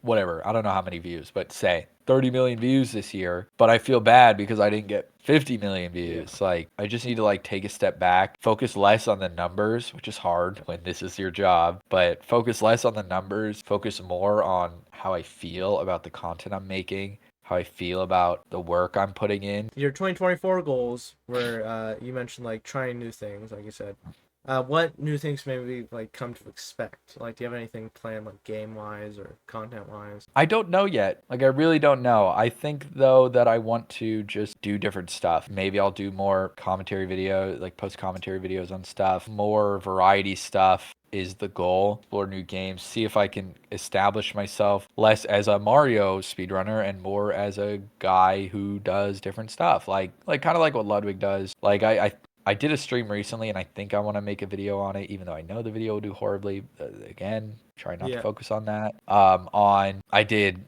whatever, I don't know how many views, but say 30 million views this year, but I feel bad because I didn't get 50 million views. Yeah. Like I just need to like take a step back, focus less on the numbers, which is hard when this is your job, but focus less on the numbers, focus more on how I feel about the content I'm making, how I feel about the work I'm putting in.
Your 2024 goals were you mentioned like trying new things, like you said. What new things maybe like come to expect? Like, do you have anything planned, like game wise or content wise?
I don't know yet. Like, I really don't know. I think though that I want to just do different stuff. Maybe I'll do more commentary video, like post commentary videos on stuff. More variety stuff is the goal. Explore new games. See if I can establish myself less as a Mario speedrunner and more as a guy who does different stuff. Like kind of like what Ludwig does. Like I did a stream recently and I think I want to make a video on it, even though I know the video will do horribly. Again, try not to focus on that. I did,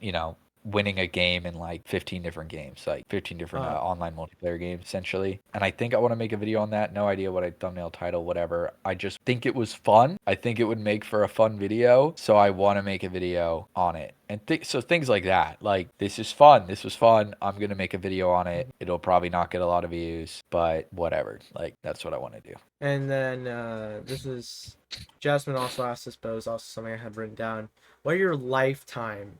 winning a game in like 15 different games, like 15 different online multiplayer games, essentially. And I think I want to make a video on that. No idea what a thumbnail, title, whatever. I just think it was fun. I think it would make for a fun video. So I want to make a video on it. And so things like that, like this is fun. This was fun. I'm going to make a video on it. It'll probably not get a lot of views, but whatever. Like that's what I want to do.
And then this is Jasmine also asked this, but it was also something I had written down. What are your lifetime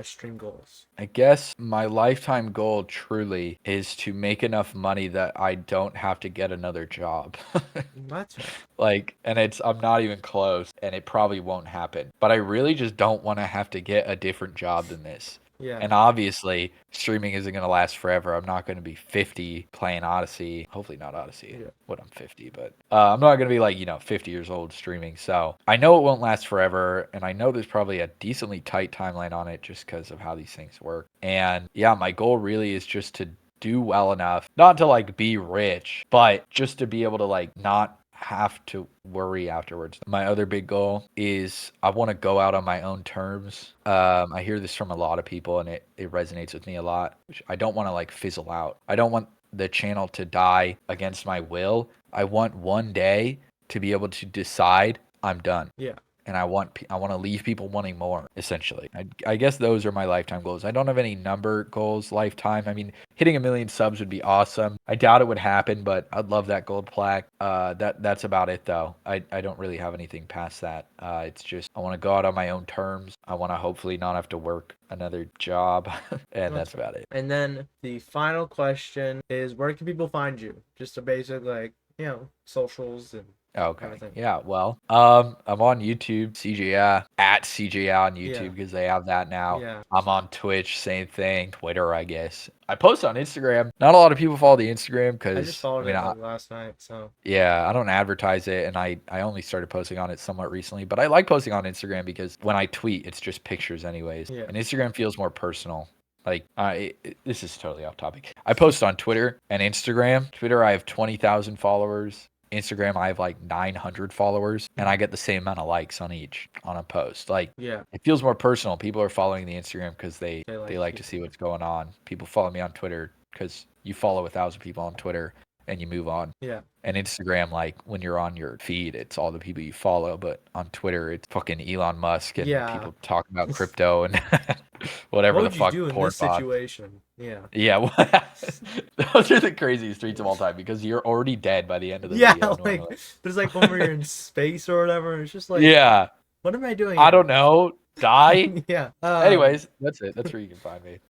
stream goals?
I guess my lifetime goal truly is to make enough money that I don't have to get another job.
That's right.
Like, and I'm not even close, and it probably won't happen. But I really just don't want to have to get a different job than this.
Yeah.
And obviously, streaming isn't going to last forever. I'm not going to be 50 playing Odyssey. Hopefully not Odyssey when I'm 50, but I'm not going to be like, 50 years old streaming. So I know it won't last forever. And I know there's probably a decently tight timeline on it just because of how these things work. And yeah, my goal really is just to do well enough, not to like be rich, but just to be able to like not have to worry afterwards. My other big goal is I want to go out on my own terms. I hear this from a lot of people and it resonates with me a lot. I don't want to like fizzle out. I don't want the channel to die against my will. I want one day to be able to decide I'm done.
Yeah.
And I want to leave people wanting more, essentially. I guess those are my lifetime goals. I don't have any number goals lifetime. I mean, hitting 1 million subs would be awesome. I doubt it would happen, but I'd love that gold plaque. That's about it though. I don't really have anything past that. It's just I want to go out on my own terms. I want to hopefully not have to work another job, and that's about it.
And then the final question is, where can people find you? Just a basic, like, socials and
Okay.
everything.
Yeah. Well, I'm on YouTube, cjya at cjya on YouTube
Yeah.
because they have that now.
Yeah.
I'm on Twitch, same thing. Twitter, I guess. I post on Instagram. Not a lot of people follow the Instagram
I
because
just followed it like last night, so.
yeah, I don't advertise it, and I only started posting on it somewhat recently. But I like posting on Instagram because when I tweet, it's just pictures anyways,
Yeah.
and Instagram feels more personal. Like, this is totally off topic. I post on Twitter and Instagram. Twitter, I have 20,000 followers. Instagram, I have like 900 followers, and I get the same amount of likes on each on a post. Like,
Yeah.
it feels more personal. People are following the Instagram because they
They
like to see what's going on. People follow me on Twitter because you follow 1,000 people on Twitter and you move on.
Yeah.
And Instagram, like when you're on your feed, it's all the people you follow. But on Twitter, it's fucking Elon Musk and
Yeah.
people talking about crypto and whatever
What
the
would you
fuck.
do in
porn
this
bots.
situation? Yeah.
Yeah, those are the craziest tweets of all time because you're already dead by the end of the
Yeah,
video.
like,
Normally.
but it's like when we're in space or whatever, it's just like,
Yeah,
what am I doing
I
here?
don't know. Die.
Yeah.
Anyways, that's it. That's where you can find me.